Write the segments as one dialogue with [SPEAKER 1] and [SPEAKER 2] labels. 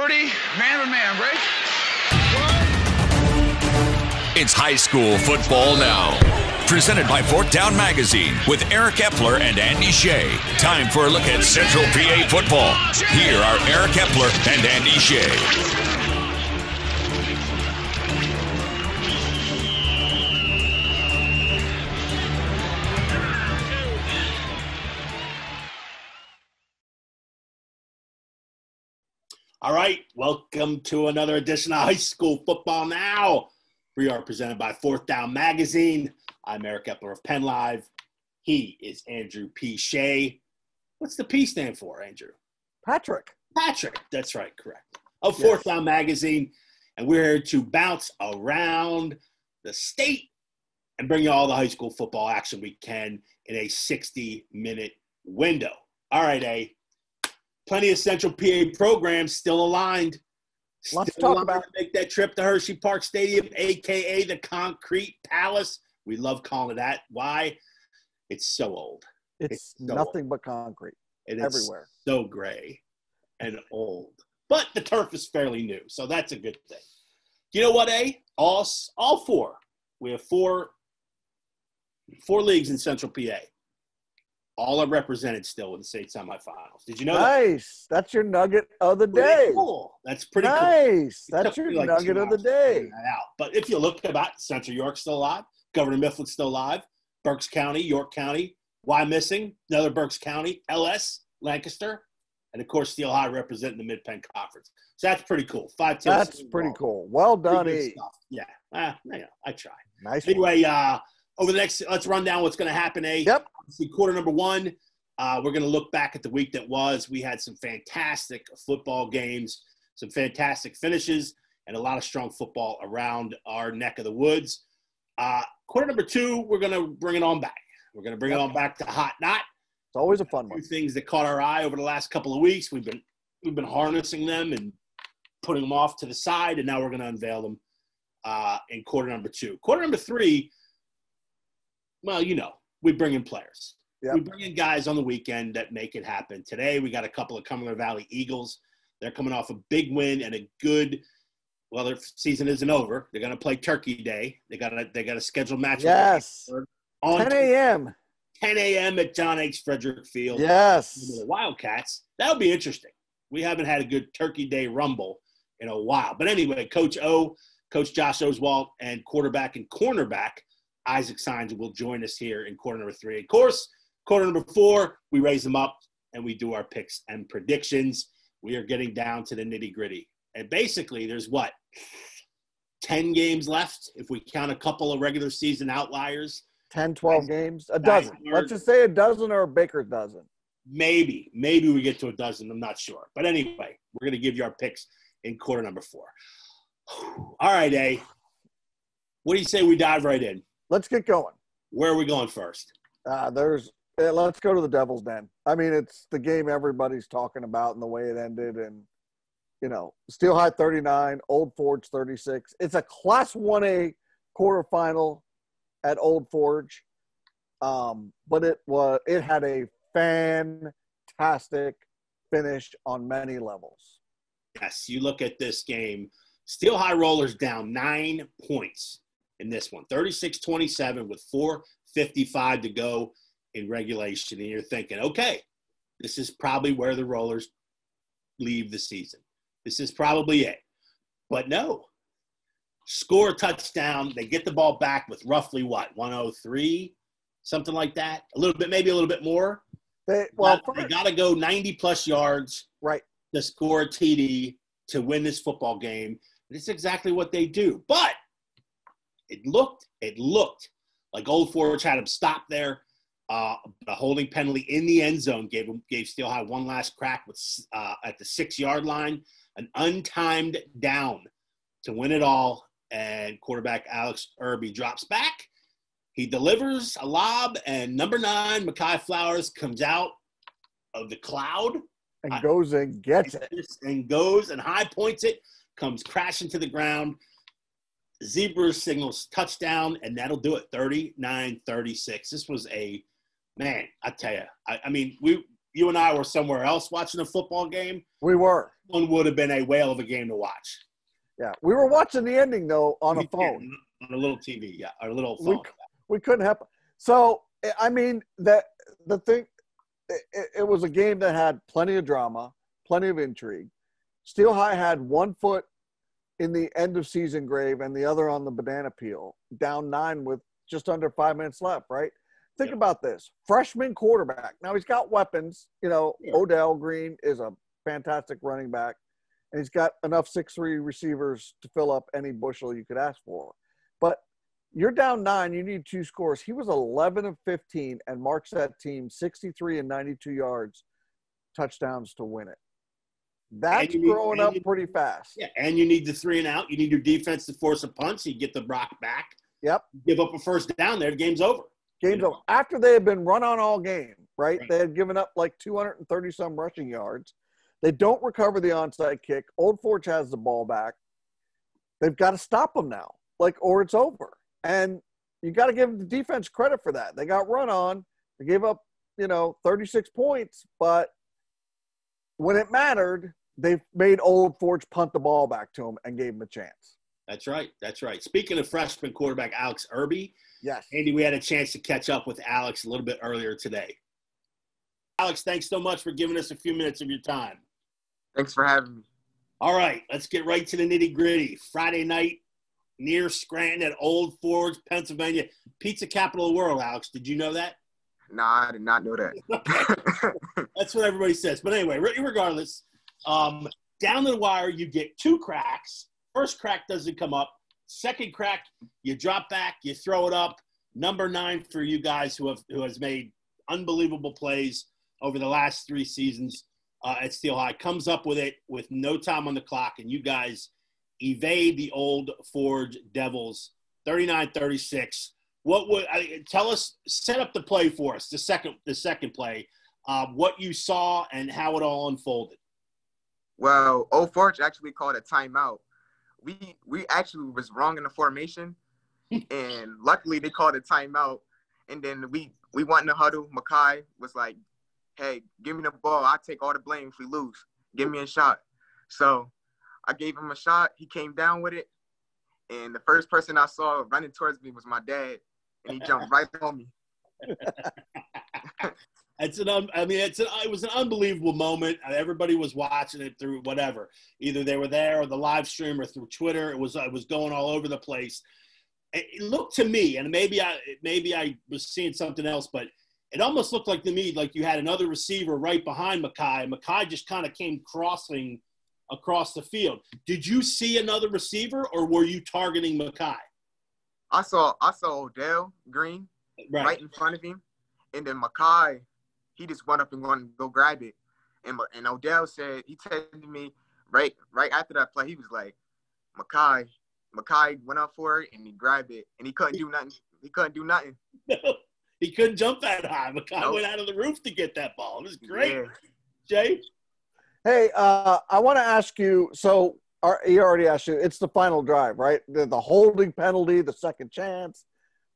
[SPEAKER 1] authority, man-to-man, break.
[SPEAKER 2] It's high school football now. Presented by Fourth Down Magazine with Eric Epler and Andy Shay. Time for a look at Central PA football. Here are Eric Epler and Andy Shay.
[SPEAKER 3] All right, welcome to another edition of High School Football Now. We are presented by Fourth Down Magazine. I'm Eric Epler of Penn Live. He is Andrew P. Shay. What's the P stand for, Andrew?
[SPEAKER 4] Patrick,
[SPEAKER 3] that's right, correct. Of Fourth Down Magazine. And we're here to bounce around the state and bring you all the high school football action we can in a 60-minute window. All right, A. Plenty of Central PA programs still aligned.
[SPEAKER 4] Let's talk about
[SPEAKER 3] to make that trip to Hershey Park Stadium, a.k.a. the Concrete Palace. We love calling it that. Why? It's so old.
[SPEAKER 4] It's
[SPEAKER 3] so
[SPEAKER 4] nothing
[SPEAKER 3] old.
[SPEAKER 4] but concrete
[SPEAKER 3] Everywhere.
[SPEAKER 4] everywhere.
[SPEAKER 3] So gray and old. But the turf is fairly new, so that's a good thing. You know what, A? All four. We have four leagues in Central PA. All are represented still in the state semifinals. Did you know that?
[SPEAKER 4] Nice. That's your nugget of the day.
[SPEAKER 3] Cool. That's pretty cool.
[SPEAKER 4] Nice. That's your
[SPEAKER 3] Like
[SPEAKER 4] nugget of the day.
[SPEAKER 3] Out. But if you look about Central York's still alive, Governor Mifflin's still alive, Berks County, York County, why missing? Another Berks County, LS, Lancaster, and of course Steel High representing the Mid-Penn Conference. So that's pretty cool. 5 teams.
[SPEAKER 4] That's pretty cool. Well done, E.
[SPEAKER 3] Yeah. I try.
[SPEAKER 4] Nice.
[SPEAKER 3] Anyway, over the next, let's run down what's going to happen, A.
[SPEAKER 4] Yep.
[SPEAKER 3] Obviously, quarter number one, we're going to look back at the week that was. We had some fantastic football games, some fantastic finishes, and a lot of strong football around our neck of the woods. Quarter number two, we're going to bring it on back. We're going to bring it on back to Hot Knot.
[SPEAKER 4] It's always a fun one.
[SPEAKER 3] A few things that caught our eye over the last couple of weeks. We've been harnessing them and putting them off to the side, and now we're going to unveil them in quarter number two. Quarter number three, well, we bring in players.
[SPEAKER 4] Yep.
[SPEAKER 3] We bring in guys on the weekend that make it happen. Today, we got a couple of Cumberland Valley Eagles. They're coming off a big win and a good – well, their season isn't over. They're going to play Turkey Day. They got a scheduled match.
[SPEAKER 4] Yes.
[SPEAKER 3] On
[SPEAKER 4] 10 a.m.
[SPEAKER 3] 10 a.m. at John H. Frederick Field.
[SPEAKER 4] Yes.
[SPEAKER 3] The Wildcats. That'll be interesting. We haven't had a good Turkey Day rumble in a while. But anyway, Coach Josh Oswald, and quarterback and cornerback Isaac Signs will join us here in quarter number three. Of course, quarter number four, we raise them up and we do our picks and predictions. We are getting down to the nitty-gritty. And basically, there's 10 games left if we count a couple of regular season outliers.
[SPEAKER 4] 10, 12 games? A dozen. Let's just say a dozen or a baker's dozen.
[SPEAKER 3] Maybe we get to a dozen. I'm not sure. But anyway, we're going to give you our picks in quarter number four. All right, A. What do you say we dive right in?
[SPEAKER 4] Let's get going.
[SPEAKER 3] Where are we going first?
[SPEAKER 4] Let's go to the Devil's Den. I mean, it's the game everybody's talking about and the way it ended. And, Steel High 39, Old Forge 36. It's a Class 1A quarterfinal at Old Forge. But it had a fantastic finish on many levels.
[SPEAKER 3] Yes, you look at this game. Steel High Rollers down 9 points in this one, 36-27 with 4:55 to go in regulation. And you're thinking, okay, this is probably where the Rollers leave the season. This is probably it. But no. Score a touchdown. They get the ball back with roughly 103, something like that. Maybe a little bit more. They got to go 90-plus yards to score a TD to win this football game. And it's exactly what they do. But it looked like Old Forge had him stop there. A holding penalty in the end zone gave Steel High one last crack at the 6-yard line. An untimed down to win it all. And quarterback Alex Irby drops back. He delivers a lob, and number 9, Makai Flowers, comes out of the cloud.
[SPEAKER 4] And goes and gets it.
[SPEAKER 3] And goes and high points it, comes crashing to the ground. Zebra signals touchdown, and that'll do it, 39-36. This was I tell you, I mean, you and I were somewhere else watching a football game,
[SPEAKER 4] We were.
[SPEAKER 3] one would have been a whale of a game to watch.
[SPEAKER 4] Yeah. We were watching the ending, though, on a phone.
[SPEAKER 3] On a little TV, yeah, or a little phone.
[SPEAKER 4] We couldn't help. So, I mean, the thing, it was a game that had plenty of drama, plenty of intrigue. Steel High had one foot in the end of season grave and the other on the banana peel, down 9 with just under 5 minutes left, right? Think about this. Freshman quarterback. Now, he's got weapons. You know, Odell Green is a fantastic running back, and he's got enough 6'3" receivers to fill up any bushel you could ask for. But you're down 9. You need 2 scores. He was 11 of 15 and marched that team 63 and 92 yards, touchdowns to win it. That's growing up pretty fast.
[SPEAKER 3] Yeah, and you need the 3 and out. You need your defense to force a punt so you get the rock back.
[SPEAKER 4] Yep.
[SPEAKER 3] Give up a first down there, the game's over.
[SPEAKER 4] Game's over. After they had been run on all game, right? They had given up like 230-some rushing yards. They don't recover the onside kick. Old Forge has the ball back. They've got to stop them now, or it's over. And you got to give the defense credit for that. They got run on. They gave up, 36 points. But when it mattered, they made Old Forge punt the ball back to him and gave him a chance.
[SPEAKER 3] That's right. Speaking of freshman quarterback Alex Irby,
[SPEAKER 4] yes,
[SPEAKER 3] Andy, we had a chance to catch up with Alex a little bit earlier today. Alex, thanks so much for giving us a few minutes of your time.
[SPEAKER 1] Thanks for having me.
[SPEAKER 3] All right, let's get right to the nitty-gritty. Friday night near Scranton at Old Forge, Pennsylvania. Pizza capital of the world, Alex. Did you know that?
[SPEAKER 1] No, I did not know that.
[SPEAKER 3] That's what everybody says. But anyway, regardless, down the wire, you get 2 cracks. First crack doesn't come up. Second crack, you drop back, you throw it up. Number 9 for you guys who has made unbelievable plays over the last 3 seasons at Steel High, comes up with it with no time on the clock, and you guys evade the Old Forge Devils 39-36. Tell us, set up the play for us, the second play, what you saw and how it all unfolded.
[SPEAKER 1] Well, Old Forge actually called a timeout. We actually was wrong in the formation, and luckily they called a timeout. And then we went in the huddle. Makai was like, "Hey, give me the ball. I'll take all the blame if we lose. Give me a shot." So I gave him a shot. He came down with it, and the first person I saw running towards me was my dad, and he jumped right on me.
[SPEAKER 3] It was an unbelievable moment. Everybody was watching it through whatever. Either they were there or the live stream or through Twitter. It was going all over the place. It looked to me, and maybe I was seeing something else, but it almost looked like to me like you had another receiver right behind Makai, and Makai just kind of came crossing across the field. Did you see another receiver, or were you targeting Makai?
[SPEAKER 1] I saw Odell Green right in front of him, and then Makai, he just went up and wanted to go grab it. And Odell said, he texted me right after that play, he was like, Makai went up for it, and he grabbed it, and he couldn't do nothing.
[SPEAKER 3] No, he couldn't jump that high. Makai went out of the roof to get that ball. It was great. Yeah. Jay?
[SPEAKER 4] Hey, I want to ask you, so he already asked you, it's the final drive, right? The holding penalty, the second chance,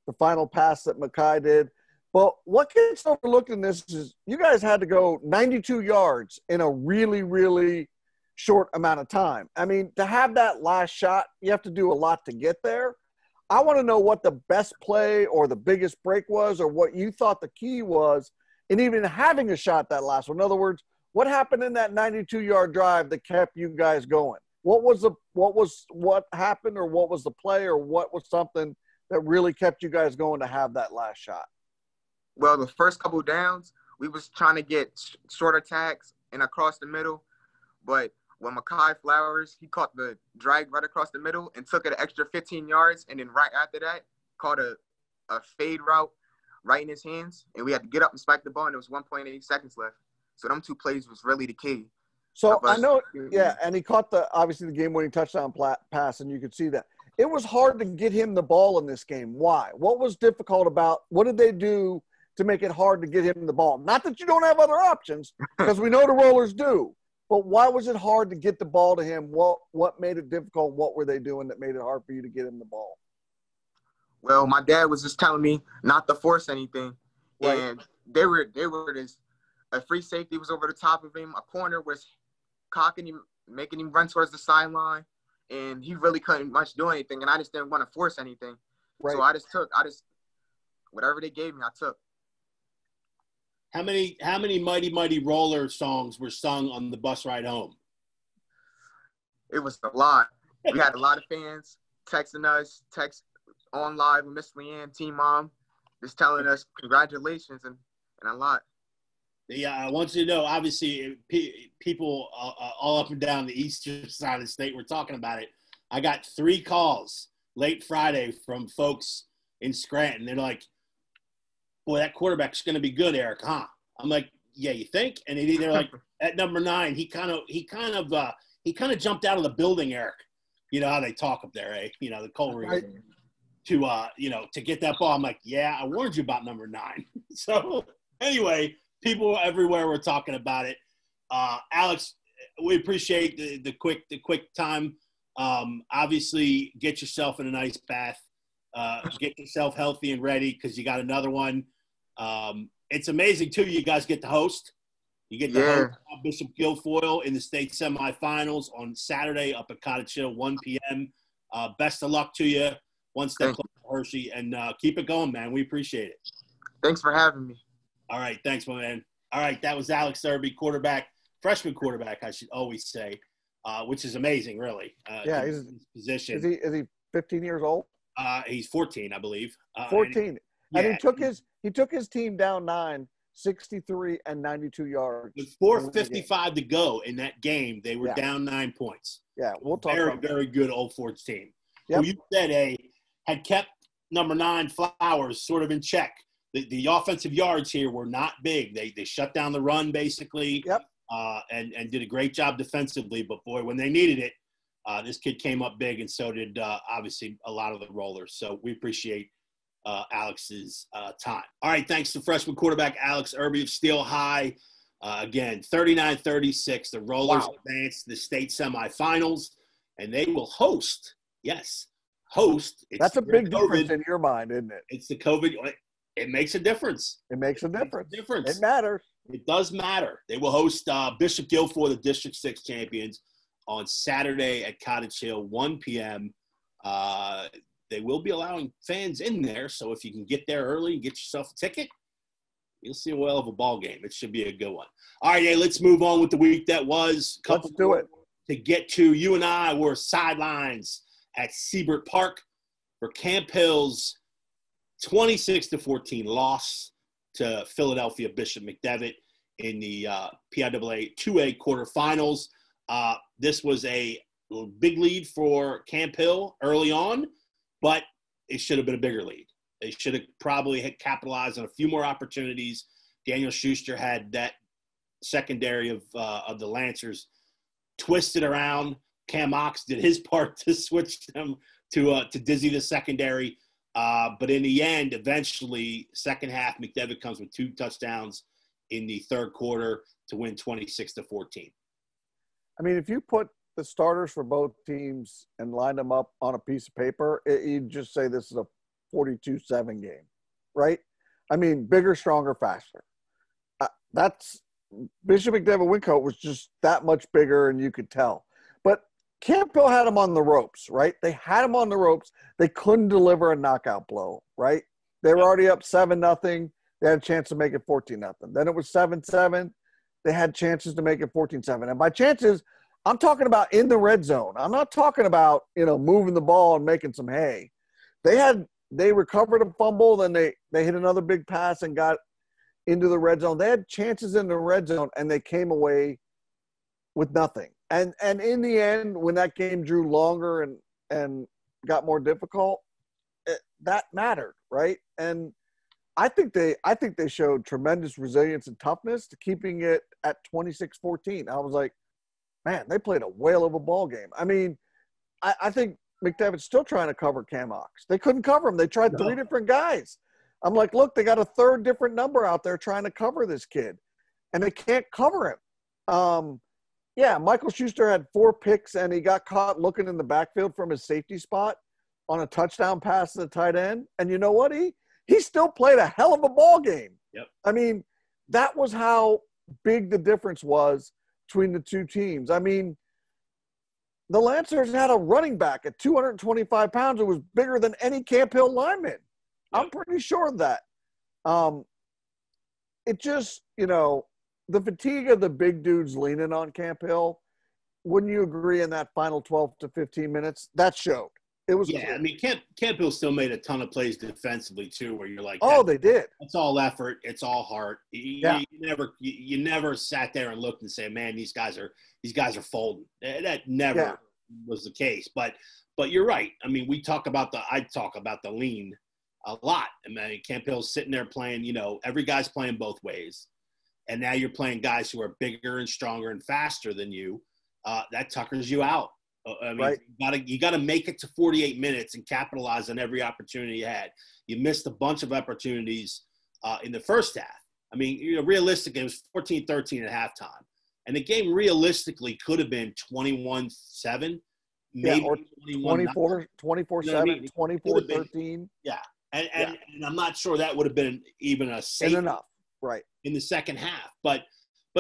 [SPEAKER 4] the final pass that Makai did. But what gets overlooked in this is you guys had to go 92 yards in a really, really short amount of time. I mean, to have that last shot, you have to do a lot to get there. I want to know what the best play or the biggest break was, or what you thought the key was in even having a shot that last one. In other words, what happened in that 92-yard drive that kept you guys going? What happened, or what was the play, or what was something that really kept you guys going to have that last shot?
[SPEAKER 1] Well, the first couple downs, we was trying to get short attacks and across the middle. But when Makai Flowers, he caught the drag right across the middle and took it an extra 15 yards. And then right after that, caught a fade route right in his hands. And we had to get up and spike the ball, and there was 1.8 seconds left. So them 2 plays was really the key.
[SPEAKER 4] So I know, yeah, and he caught obviously the game-winning touchdown pass, and you could see that. It was hard to get him the ball in this game. Why? What was difficult what did they do to make it hard to get him the ball? Not that you don't have other options, because we know the Rollers do. But why was it hard to get the ball to him? What made it difficult? What were they doing that made it hard for you to get him the ball?
[SPEAKER 1] Well, my dad was just telling me not to force anything. Right. And they were just A free safety was over the top of him. A corner was cocking him, making him run towards the sideline, and he really couldn't much do anything. And I just didn't want to force anything, so I just whatever they gave me, I took.
[SPEAKER 3] How many Mighty Mighty Roller songs were sung on the bus ride home?
[SPEAKER 1] It was a lot. We had a lot of fans texting us, text on live with Miss Leanne, Team Mom, just telling us congratulations and a lot.
[SPEAKER 3] Yeah, I want you to know, obviously, people all up and down the eastern side of the state were talking about it. I got 3 calls late Friday from folks in Scranton. They're like, boy, that quarterback's going to be good, Eric, huh? I'm like, yeah, you think? And they're like, at number 9, he kind of jumped out of the building, Eric. You know how they talk up there, eh? You know, the Cold Reader. To get that ball. I'm like, yeah, I warned you about number 9. So anyway, people everywhere were talking about it. Alex, we appreciate the quick time. Obviously, get yourself in a nice bath. Get yourself healthy and ready because you got another one. It's amazing, too, you guys get to host. You get to host Bishop Guilfoyle in the state semifinals on Saturday up at Cottage Hill, 1 p.m. Best of luck to you. One step closer to Hershey. And keep it going, man. We appreciate it.
[SPEAKER 1] Thanks for having me.
[SPEAKER 3] All right. Thanks, my man. All right. That was Alex Irby, freshman quarterback, I should always say, which is amazing, really.
[SPEAKER 4] Yeah, his position. Is he 15 years old?
[SPEAKER 3] He's 14, I believe.
[SPEAKER 4] 14. And he took his team down 9, 63 and 92 yards.
[SPEAKER 3] With 4:55 to go in that game, they were down 9 points.
[SPEAKER 4] Yeah, we'll talk
[SPEAKER 3] about
[SPEAKER 4] very
[SPEAKER 3] good Old Forge team.
[SPEAKER 4] Yep.
[SPEAKER 3] Who you said had kept number 9 Flowers sort of in check. The offensive yards here were not big. They shut down the run basically.
[SPEAKER 4] Yep.
[SPEAKER 3] And did a great job defensively. But boy, when they needed it, this kid came up big, and so did obviously a lot of the rollers. So we appreciate Alex's time. All right, thanks to freshman quarterback Alex Irby of Steel High. Again, 39-36. The Rollers advance to the state semifinals, and they will host. Yes, host.
[SPEAKER 4] That's a big difference in your mind, isn't it?
[SPEAKER 3] It's the COVID. It makes a difference.
[SPEAKER 4] It makes a difference.
[SPEAKER 3] It
[SPEAKER 4] matters.
[SPEAKER 3] It does matter. They will host Bishop Guilfoyle, the District 6 champions, on Saturday at Cottage Hill, 1 p.m. They will be allowing fans in there, so if you can get there early and get yourself a ticket, you'll see a well of a ball game. It should be a good one. All right, let's move on with the week that was.
[SPEAKER 4] Let's do it.
[SPEAKER 3] To get to, you and I were sidelines at Siebert Park for Camp Hill's 26-14 loss to Philadelphia Bishop McDevitt in the PIAA 2A quarterfinals. This was a big lead for Camp Hill early on, but it should have been a bigger lead. They should have probably capitalized on a few more opportunities. Daniel Schuster had that secondary of the Lancers twisted around. Cam Ox did his part to switch them to dizzy the secondary. But in the end, eventually, second half, McDevitt comes with 2 touchdowns in the third quarter to win 26-14.
[SPEAKER 4] I mean, if you put the starters for both teams and line them up on a piece of paper, you'd just say this is a 42-7 game, right? I mean, bigger, stronger, faster. That's Bishop McDevitt Wyncote was just that much bigger, and you could tell. But Camp Hill had them on the ropes, right? They had them on the ropes. They couldn't deliver a knockout blow, right? They were already up 7-0. They had a chance to make it 14-0. Then it was 7-7. They had chances to make it 14-7. And by chances, I'm talking about in the red zone. I'm not talking about, moving the ball and making some hay. They recovered a fumble, then they hit another big pass and got into the red zone. They had chances in the red zone, and they came away with nothing. And in the end, when that game drew longer and got more difficult, that mattered, right? And I think they showed tremendous resilience and toughness to keeping it at 26-14. I was like, man, they played a whale of a ball game. I mean, I think McDevitt's still trying to cover Cam Ox. They couldn't cover him. They tried 3 different guys. I'm like, look, they got a third different number out there trying to cover this kid, and they can't cover him. Michael Schuster had 4 picks, and he got caught looking in the backfield from his safety spot on a touchdown pass to the tight end. And you know what? He still played a hell of a ball game.
[SPEAKER 3] Yep.
[SPEAKER 4] I mean, that was how big the difference was between the two teams. I mean, the Lancers had a running back at 225 pounds who was bigger than any Camp Hill lineman. Yeah. I'm pretty sure of that. It just, the fatigue of the big dudes leaning on Camp Hill, wouldn't you agree in that final 12 to 15 minutes? That showed. It was
[SPEAKER 3] clear. I mean, Camp Hill still made a ton of plays defensively too, where you're like,
[SPEAKER 4] oh, they did.
[SPEAKER 3] It's all effort. It's all heart.
[SPEAKER 4] Yeah.
[SPEAKER 3] You never sat there and looked and said, man, these guys are folding. That never was the case. But you're right. I mean, I talk about the lean a lot. I mean, Camp Hill's sitting there playing, every guy's playing both ways. And now you're playing guys who are bigger and stronger and faster than you. That tuckers you out. I mean, right. you got to make it to 48 minutes and capitalize on every opportunity you had. You missed a bunch of opportunities in the first half. I mean, realistically, it was 14-13 at halftime. And the game realistically could have been 21-7, maybe
[SPEAKER 4] or 24-7, 24-13.
[SPEAKER 3] Yeah. And I'm not sure that would have been even a safe
[SPEAKER 4] enough, right,
[SPEAKER 3] in the second half. But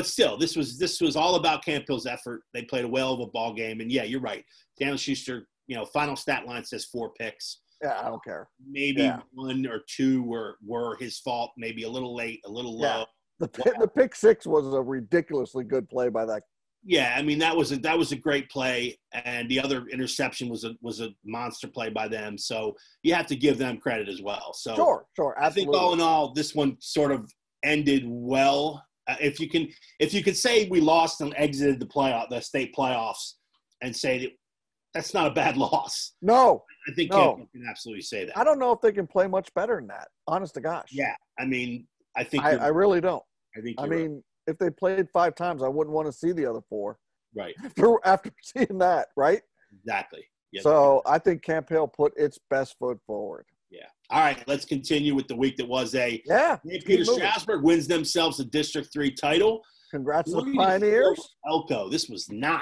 [SPEAKER 3] still, this was all about Camp Hill's effort. They played a whale of a ball game. And, yeah, you're right. Daniel Schuster, final stat line says 4 picks.
[SPEAKER 4] Yeah, I don't care.
[SPEAKER 3] Maybe 1 or 2 were his fault, maybe a little late, a little low.
[SPEAKER 4] The pick 6 was a ridiculously good play by that.
[SPEAKER 3] Yeah, I mean, that was a great play. And the other interception was a monster play by them. So you have to give them credit as well. So
[SPEAKER 4] Sure, absolutely.
[SPEAKER 3] I think all in all, this one sort of ended well. If you can say we lost and exited the state playoffs and say that's not a bad loss.
[SPEAKER 4] No.
[SPEAKER 3] I think Camp Hill can absolutely say that.
[SPEAKER 4] I don't know if they can play much better than that, honest to gosh.
[SPEAKER 3] Yeah. I mean, I think
[SPEAKER 4] I really don't.
[SPEAKER 3] I mean,
[SPEAKER 4] if they played 5 times, I wouldn't want to see the other 4.
[SPEAKER 3] Right.
[SPEAKER 4] After seeing that, right?
[SPEAKER 3] Exactly. Yeah,
[SPEAKER 4] so I think Camp Hill put its best foot forward.
[SPEAKER 3] Yeah. All right, let's continue with the week that was
[SPEAKER 4] Peter
[SPEAKER 3] Strasburg wins themselves a District 3 title.
[SPEAKER 4] Congrats to the Pioneers.
[SPEAKER 3] Elko. This was not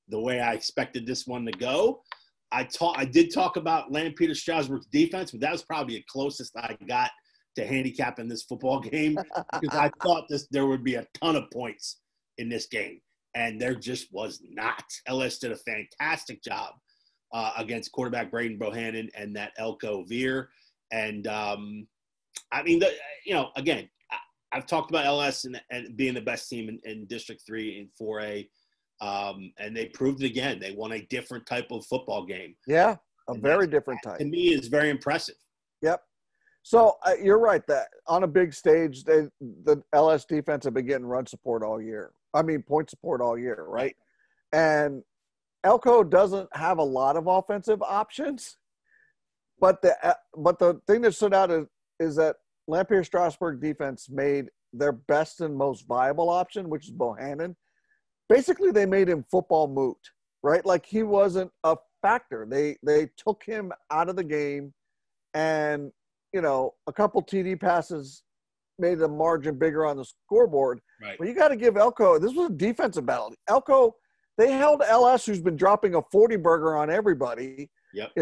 [SPEAKER 3] the way I expected this one to go. I did talk about Land Peter Strasburg's defense, but that was probably the closest I got to handicapping this football game because I thought there would be a ton of points in this game, and there just was not. LS did a fantastic job against quarterback Braden Bohannon and that Elko Veer. And, I mean, again, I've talked about LS and being the best team in District 3 and 4A, and they proved it again. They won a different type of football game.
[SPEAKER 4] Yeah, very different type.
[SPEAKER 3] To me, is very impressive.
[SPEAKER 4] Yep. So you're right that on a big stage, the LS defense have been getting run support all year. I mean, point support all year, right? And Elko doesn't have a lot of offensive options. But the thing that stood out is that Lampier Strasburg defense made their best and most viable option, which is Bohannon. Basically, they made him football moot, right? Like he wasn't a factor. They took him out of the game, and a couple TD passes made the margin bigger on the scoreboard.
[SPEAKER 3] Right.
[SPEAKER 4] But you got to give Elko. This was a defensive battle. Elko, they held LS, who's been dropping a 40 burger on everybody.
[SPEAKER 3] Yep.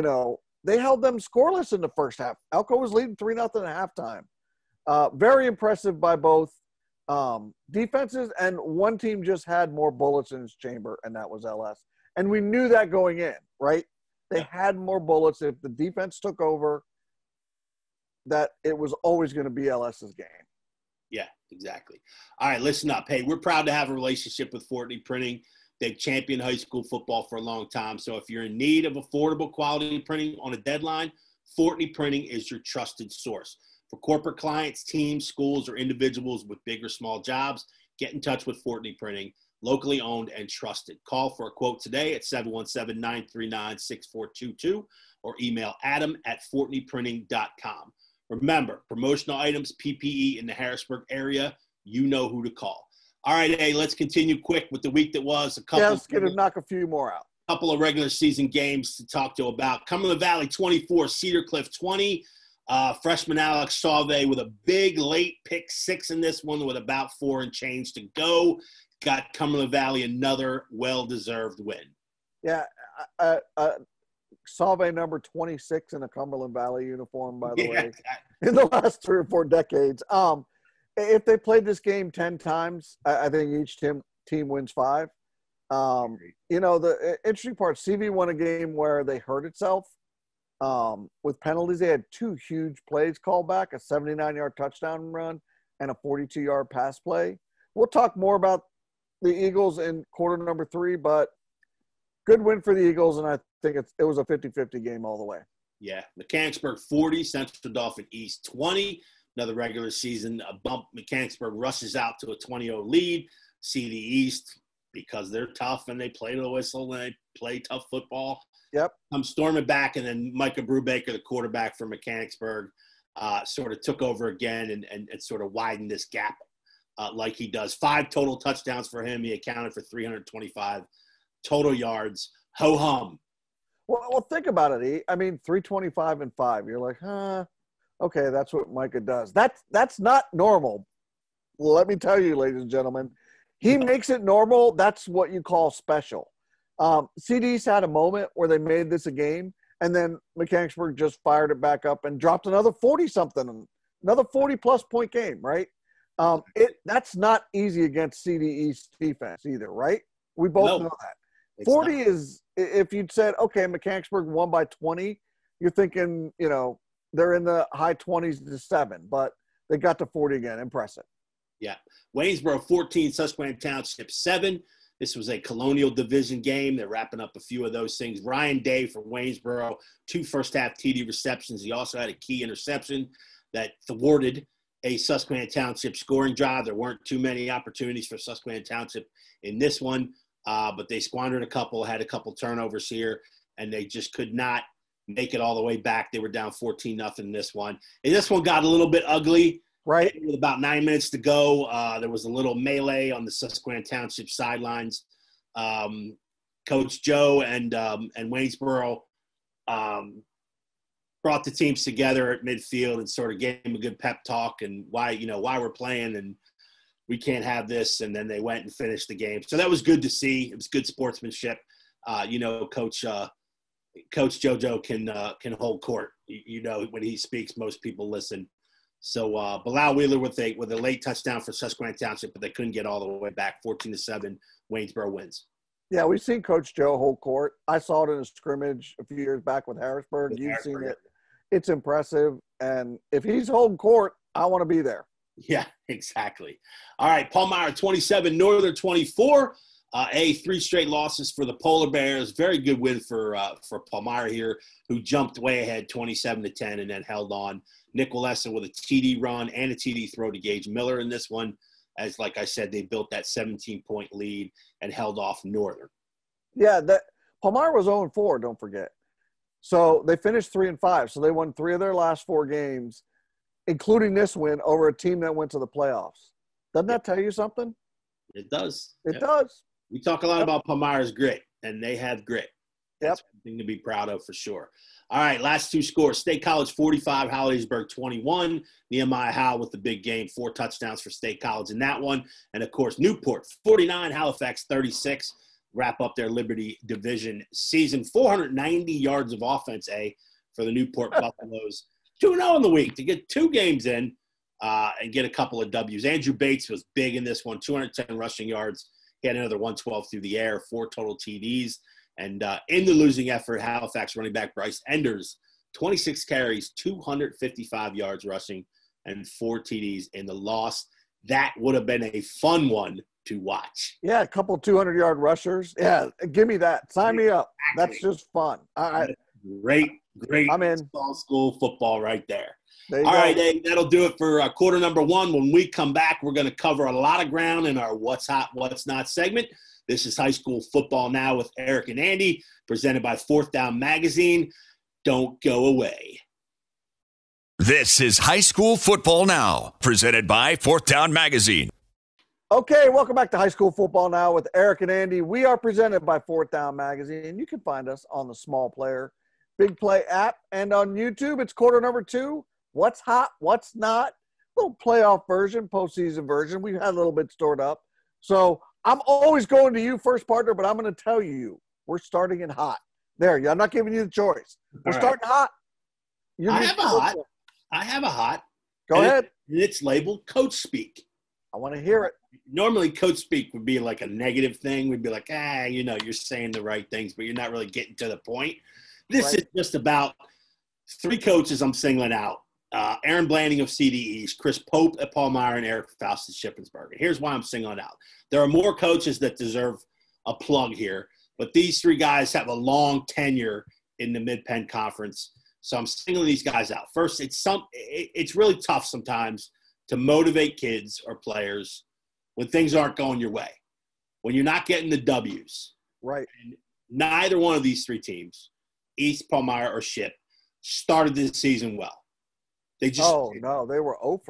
[SPEAKER 4] They held them scoreless in the first half. Elko was leading 3-0 at halftime. Very impressive by both defenses, and one team just had more bullets in its chamber, and that was LS. And we knew that going in, right? They had more bullets. If the defense took over, that it was always going to be LS's game.
[SPEAKER 3] Yeah, exactly. All right, listen up. Hey, we're proud to have a relationship with Fortney Printing. They've championed high school football for a long time. So if you're in need of affordable quality printing on a deadline, Fortney Printing is your trusted source. For corporate clients, teams, schools, or individuals with big or small jobs, get in touch with Fortney Printing, locally owned and trusted. Call for a quote today at 717-939-6422 or email adam@fortneyprinting.com. Remember, promotional items, PPE in the Harrisburg area, you know who to call. All right, hey, let's continue quick with the week that was.
[SPEAKER 4] Let's knock a few more out.
[SPEAKER 3] A couple of regular season games to talk to about. Cumberland Valley 24, Cedar Cliff 20. Freshman Alex Sauve with a big late pick 6 in this one with about 4 and change to go. Got Cumberland Valley another well-deserved win.
[SPEAKER 4] Yeah, Sauve number 26 in a Cumberland Valley uniform, by the way, in the last 3 or 4 decades. if they played this game 10 times, I think each team wins 5. The interesting part, CV won a game where they hurt itself with penalties. They had 2 huge plays called back, a 79-yard touchdown run and a 42-yard pass play. We'll talk more about the Eagles in quarter number 3, but good win for the Eagles, and I think it was a 50-50 game all the way.
[SPEAKER 3] Yeah, Mechanicsburg 40, Central Dauphin East 20. Another regular season bump. Mechanicsburg rushes out to a 20-0 lead. See the East, because they're tough and they play to the whistle and they play tough football.
[SPEAKER 4] Yep.
[SPEAKER 3] I'm storming back, and then Micah Brubaker, the quarterback for Mechanicsburg, sort of took over again and sort of widened this gap like he does. 5 total touchdowns for him. He accounted for 325 total yards. Ho-hum.
[SPEAKER 4] Well, think about it, E. I mean, 325 and 5. You're like, okay, that's what Micah does. That's not normal. Well, let me tell you, ladies and gentlemen, he makes it normal. That's what you call special. CD's had a moment where they made this a game, and then Mechanicsburg just fired it back up and dropped another 40-something, another 40-plus point game, right? That's not easy against CD East defense either, right? We both know that. 40 is – if you'd said, okay, Mechanicsburg won by 20, you're thinking, they're in the high 20s to 7, but they got to 40 again. Impressive.
[SPEAKER 3] Yeah. Waynesboro 14, Susquehanna Township 7. This was a Colonial Division game. They're wrapping up a few of those things. Ryan Day for Waynesboro, 2 first-half TD receptions. He also had a key interception that thwarted a Susquehanna Township scoring drive. There weren't too many opportunities for Susquehanna Township in this one, but they squandered a couple, had a couple turnovers here, and they just could not make it all the way back. They were down 14-0 in this one. And this one got a little bit ugly.
[SPEAKER 4] Right.
[SPEAKER 3] With about 9 minutes to go, there was a little melee on the Susquehanna Township sidelines. Coach Joe and Waynesboro brought the teams together at midfield and sort of gave them a good pep talk and why we're playing and we can't have this. And then they went and finished the game. So that was good to see. It was good sportsmanship. Coach JoJo can hold court. When he speaks, most people listen. So Bilal Wheeler with a late touchdown for Susquehanna Township, but they couldn't get all the way back. 14-7, Waynesboro wins.
[SPEAKER 4] Yeah, we've seen Coach Joe hold court. I saw it in a scrimmage a few years back with Harrisburg. You've seen it. It's impressive. And if he's holding court, I want to be there.
[SPEAKER 3] Yeah, exactly. All right, Palmyra 27, Northern 24. 3 straight losses for the Polar Bears. Very good win for Palmyra here, who jumped way ahead 27-10 and then held on. Nick Waleska with a TD run and a TD throw to Gage Miller in this one. As like I said, they built that 17-point lead and held off Northern.
[SPEAKER 4] Yeah, Palmyra was 0-4, don't forget. So they finished 3-5. So they won 3 of their last 4 games, including this win over a team that went to the playoffs. Doesn't that tell you something?
[SPEAKER 3] It does.
[SPEAKER 4] It does.
[SPEAKER 3] We talk a lot about Palmyra's grit, and they have grit.
[SPEAKER 4] Yep.
[SPEAKER 3] That's something to be proud of for sure. All right, last 2 scores. State College 45, Hollidaysburg 21. Nehemiah Howell with the big game, 4 touchdowns for State College in that one. And, of course, Newport 49, Halifax 36. Wrap up their Liberty Division season. 490 yards of offense, for the Newport Buffaloes. 2-0 in the week to get 2 games in and get a couple of W's. Andrew Bates was big in this one, 210 rushing yards. He had another 112 through the air, 4 total TDs. And in the losing effort, Halifax running back Bryce Enders, 26 carries, 255 yards rushing, and 4 TDs in the loss. That would have been a fun one to watch.
[SPEAKER 4] Yeah, a couple 200-yard rushers. Yeah, give me that. Sign me up.
[SPEAKER 3] Exactly.
[SPEAKER 4] That's just fun.
[SPEAKER 3] Great
[SPEAKER 4] I'm in.
[SPEAKER 3] School football right there.
[SPEAKER 4] All
[SPEAKER 3] right, Dave, that'll do it for quarter number 1. When we come back, we're going to cover a lot of ground in our What's Hot, What's Not segment. This is High School Football Now with Eric and Andy, presented by 4th Down Magazine. Don't go away.
[SPEAKER 2] This is High School Football Now, presented by 4th Down Magazine.
[SPEAKER 4] Okay, welcome back to High School Football Now with Eric and Andy. We are presented by 4th Down Magazine. You can find us on the Small Player Big Play app and on YouTube. It's quarter number 2. What's hot, what's not? Little playoff version, postseason version. We've had a little bit stored up. So I'm always going to you first, partner, but I'm going to tell you we're starting in hot. There, I'm not giving you the choice. We're starting hot.
[SPEAKER 3] I have a hot.
[SPEAKER 4] Go
[SPEAKER 3] and
[SPEAKER 4] ahead.
[SPEAKER 3] And it's labeled coach speak.
[SPEAKER 4] I want to hear it.
[SPEAKER 3] Normally, coach speak would be like a negative thing. We'd be like, you're saying the right things, but you're not really getting to the point. This is just about 3 coaches I'm singling out. Aaron Blanding of CD East, Chris Pope at Palmyra, and Eric Faust at Shippensburg. Here's why I'm singling out. There are more coaches that deserve a plug here, but these 3 guys have a long tenure in the Mid-Penn Conference, so I'm singling these guys out. First, it's really tough sometimes to motivate kids or players when things aren't going your way, when you're not getting the W's.
[SPEAKER 4] Right.
[SPEAKER 3] And neither one of these 3 teams, East, Palmyra, or Ship, started this season well. They just
[SPEAKER 4] they were over.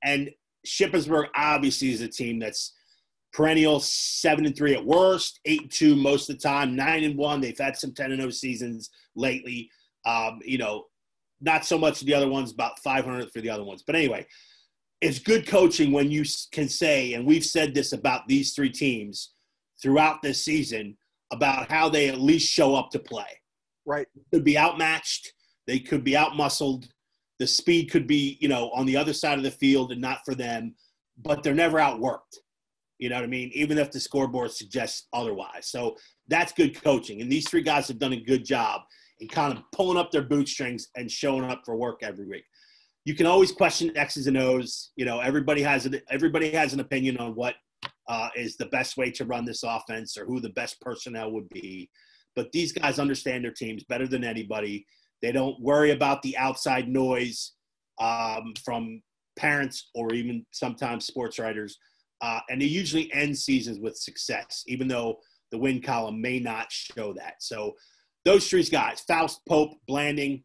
[SPEAKER 3] And Shippensburg obviously is a team that's perennial 7-3 at worst, 8-2 most of the time, 9-1. They've had some 10-0 seasons lately. Not so much the other ones, about 500 for the other ones. But anyway, it's good coaching when you can say, and we've said this about these 3 teams throughout this season, about how they at least show up to play.
[SPEAKER 4] Right.
[SPEAKER 3] They could be outmatched. They could be outmuscled. The speed could be, on the other side of the field and not for them, but they're never outworked. You know what I mean? Even if the scoreboard suggests otherwise. So that's good coaching. And these 3 guys have done a good job in kind of pulling up their bootstrings and showing up for work every week. You can always question X's and O's. Everybody has an opinion on what is the best way to run this offense or who the best personnel would be. But these guys understand their teams better than anybody. They don't worry about the outside noise from parents or even sometimes sports writers. And they usually end seasons with success, even though the win column may not show that. So those 3 guys, Faust, Pope, Blanding,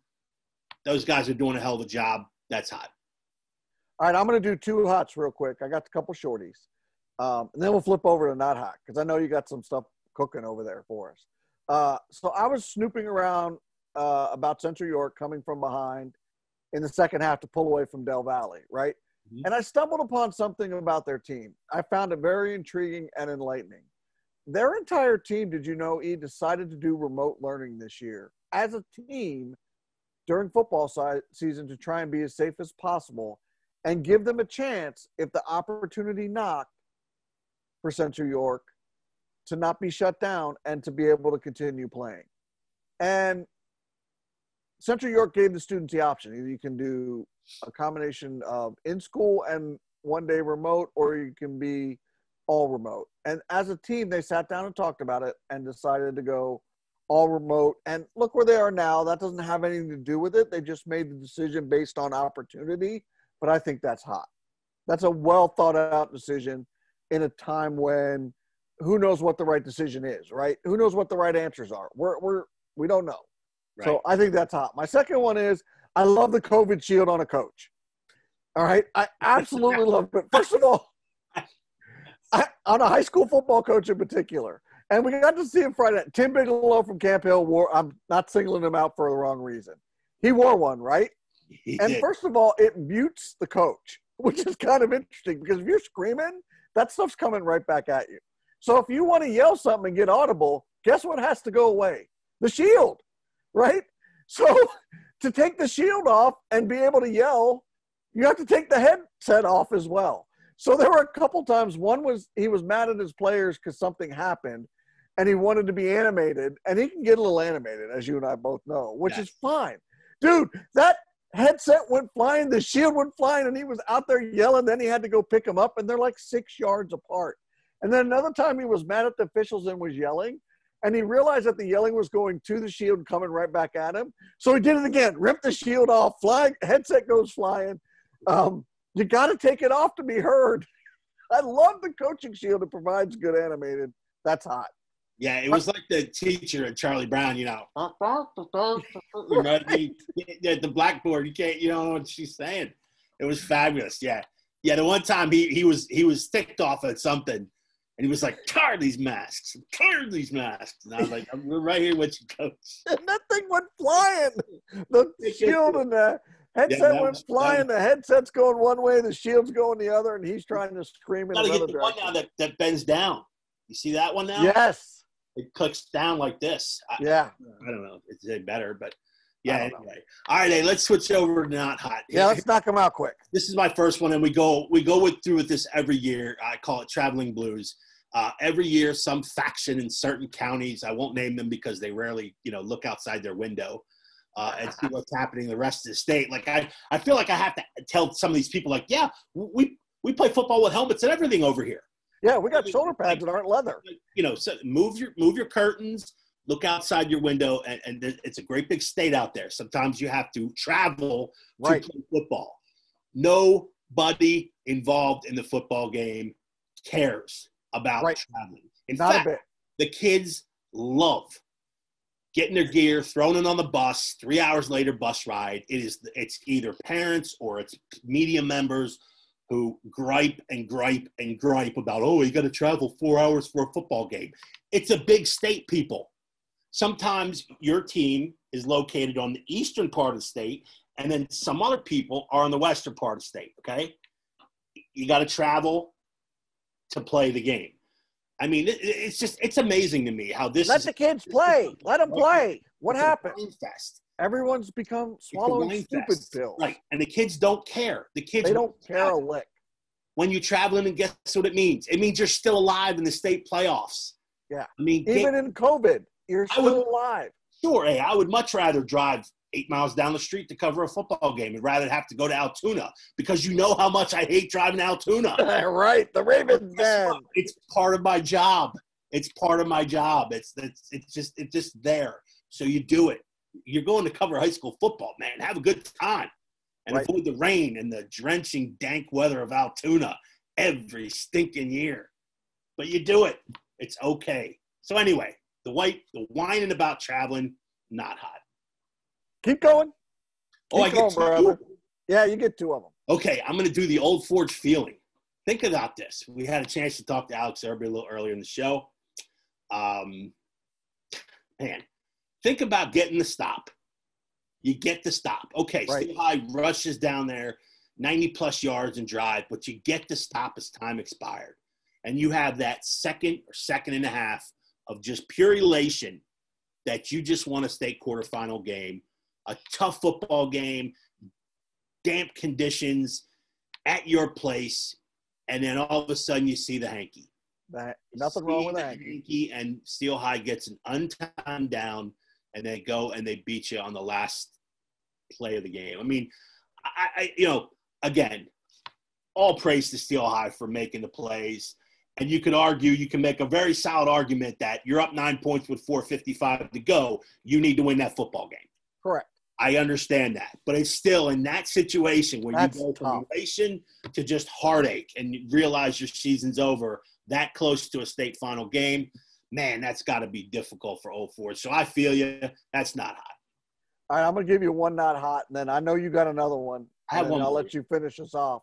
[SPEAKER 3] those guys are doing a hell of a job. That's hot.
[SPEAKER 4] All right, I'm going to do 2 hots real quick. I got a couple shorties. And then we'll flip over to not hot because I know you got some stuff cooking over there for us. So I was snooping around about Central York coming from behind in the second half to pull away from Del Valle, right? Mm-hmm. And I stumbled upon something about their team. I found it very intriguing and enlightening. Their entire team, did you know, decided to do remote learning this year as a team during football season to try and be as safe as possible and give them a chance, if the opportunity knocked for Central York, to not be shut down and to be able to continue playing. And Central York gave the students the option. Either you can do a combination of in-school and one-day remote, or you can be all remote. And as a team, they sat down and talked about it and decided to go all remote. And look where they are now. That doesn't have anything to do with it. They just made the decision based on opportunity. But I think that's hot. That's a well-thought-out decision in a time when who knows what the right decision is, right? Who knows what the right answers are? We don't know. Right. So I think that's hot. My second one is I love the COVID shield on a coach. All right? I absolutely love it. First of all, on a high school football coach in particular, and we got to see him Friday night. Tim Bigelow from Camp Hill wore – I'm not singling him out for the wrong reason. He wore one, right? And first of all, it mutes the coach, which is kind of interesting because if you're screaming, that stuff's coming right back at you. So if you want to yell something and get audible, guess what has to go away? The shield, right? So to take the shield off and be able to yell, you have to take the headset off as well. So there were a couple times. One was he was mad at his players because something happened, and he wanted to be animated. And he can get a little animated, as you and I both know, which is fine. Dude, that headset went flying, the shield went flying, and he was out there yelling. Then he had to go pick him up, and they're like 6 yards apart. And then another time he was mad at the officials and was yelling, and he realized that the yelling was going to the shield and coming right back at him. So he did it again, ripped the shield off, headset goes flying. You got to take it off to be heard. I love the coaching shield. It provides good animated. That's hot.
[SPEAKER 3] Yeah, it was like the teacher at Charlie Brown, you know. You know, at the blackboard, you don't know what she's saying. It was fabulous. Yeah. Yeah, the one time he was ticked off at something, and he was like, tired of these masks. Tired of these masks. And I was like, we're right here with you, coach.
[SPEAKER 4] And that thing went flying. The shield and the headset went flying. The headset's going one way, the shield's going the other, and he's trying to scream in another direction.
[SPEAKER 3] Got to get the one now that bends down. You see that one now?
[SPEAKER 4] Yes.
[SPEAKER 3] It clicks down like this.
[SPEAKER 4] Yeah.
[SPEAKER 3] I don't know if it's better, but Yeah, anyway. All right, hey, let's switch over to not hot.
[SPEAKER 4] Yeah, let's knock them out quick.
[SPEAKER 3] This is my first one, and we go through with this every year. I call it traveling blues. Every year, some faction in certain counties, I won't name them because they rarely, look outside their window and see what's happening in the rest of the state. Like I feel like I have to tell some of these people, like, yeah, we play football with helmets and everything over here.
[SPEAKER 4] Yeah, we got shoulder pads that aren't leather.
[SPEAKER 3] So move your curtains. Look outside your window, and it's a great big state out there. Sometimes you have to travel to play football. Nobody involved in the football game cares about traveling. In fact, the kids love getting their gear, throwing it on the bus, 3 hours later bus ride. It's either parents or it's media members who gripe about, oh, you got to travel 4 hours for a football game. It's a big state, people. Sometimes your team is located on the eastern part of the state, and then some other people are on the western part of the state, okay? You got to travel to play the game. I mean, it's amazing to me how this
[SPEAKER 4] Let the kids play. Let them play. What happened?
[SPEAKER 3] Fest.
[SPEAKER 4] Everyone's become swallowing stupid pills.
[SPEAKER 3] Right, and the kids don't care. They
[SPEAKER 4] don't care a lick.
[SPEAKER 3] When you're traveling, and guess what it means? It means you're still alive in the state playoffs.
[SPEAKER 4] Yeah.
[SPEAKER 3] I mean,
[SPEAKER 4] even in COVID, you're still alive.
[SPEAKER 3] Sure, hey, I would much rather drive 8 miles down the street to cover a football game and rather have to go to Altoona because you know how much I hate driving to Altoona.
[SPEAKER 4] Right, the Ravens Den.
[SPEAKER 3] It's part of my job. It's part of my job. It's just there. So you do it. You're going to cover high school football, man. Have a good time. And avoid the rain and the drenching, dank weather of Altoona every stinking year. But you do it. It's okay. So anyway, the whining about traveling, not hot.
[SPEAKER 4] Keep going.
[SPEAKER 3] Keep going,
[SPEAKER 4] brother. Yeah, you get 2 of them.
[SPEAKER 3] Okay, I'm going to do the Old Forge feeling. Think about this. We had a chance to talk to Alex Irby a little earlier in the show. Man, think about getting the stop. You get the stop. Okay, Steel High rushes down there, 90-plus yards and drive, but you get the stop as time expired. And you have that second or second and a half of just pure elation that you just won a state quarterfinal game, a tough football game, damp conditions at your place, and then all of a sudden you see the hanky.
[SPEAKER 4] Nothing wrong with the hanky.
[SPEAKER 3] And Steel High gets an untimed down, and they go and they beat you on the last play of the game. I mean, I again, all praise to Steel High for making the plays. And you can make a very solid argument that you're up 9 points with 4:55 to go. You need to win that football game.
[SPEAKER 4] Correct.
[SPEAKER 3] I understand that. But it's still in that situation where you go from elation to just heartache and you realize your season's over that close to a state final game. Man, that's got to be difficult for Old Forge. So I feel you. That's not hot.
[SPEAKER 4] All right, I'm going to give you one not hot, and then I know you got another one.
[SPEAKER 3] I have one.
[SPEAKER 4] I'll let you finish us off.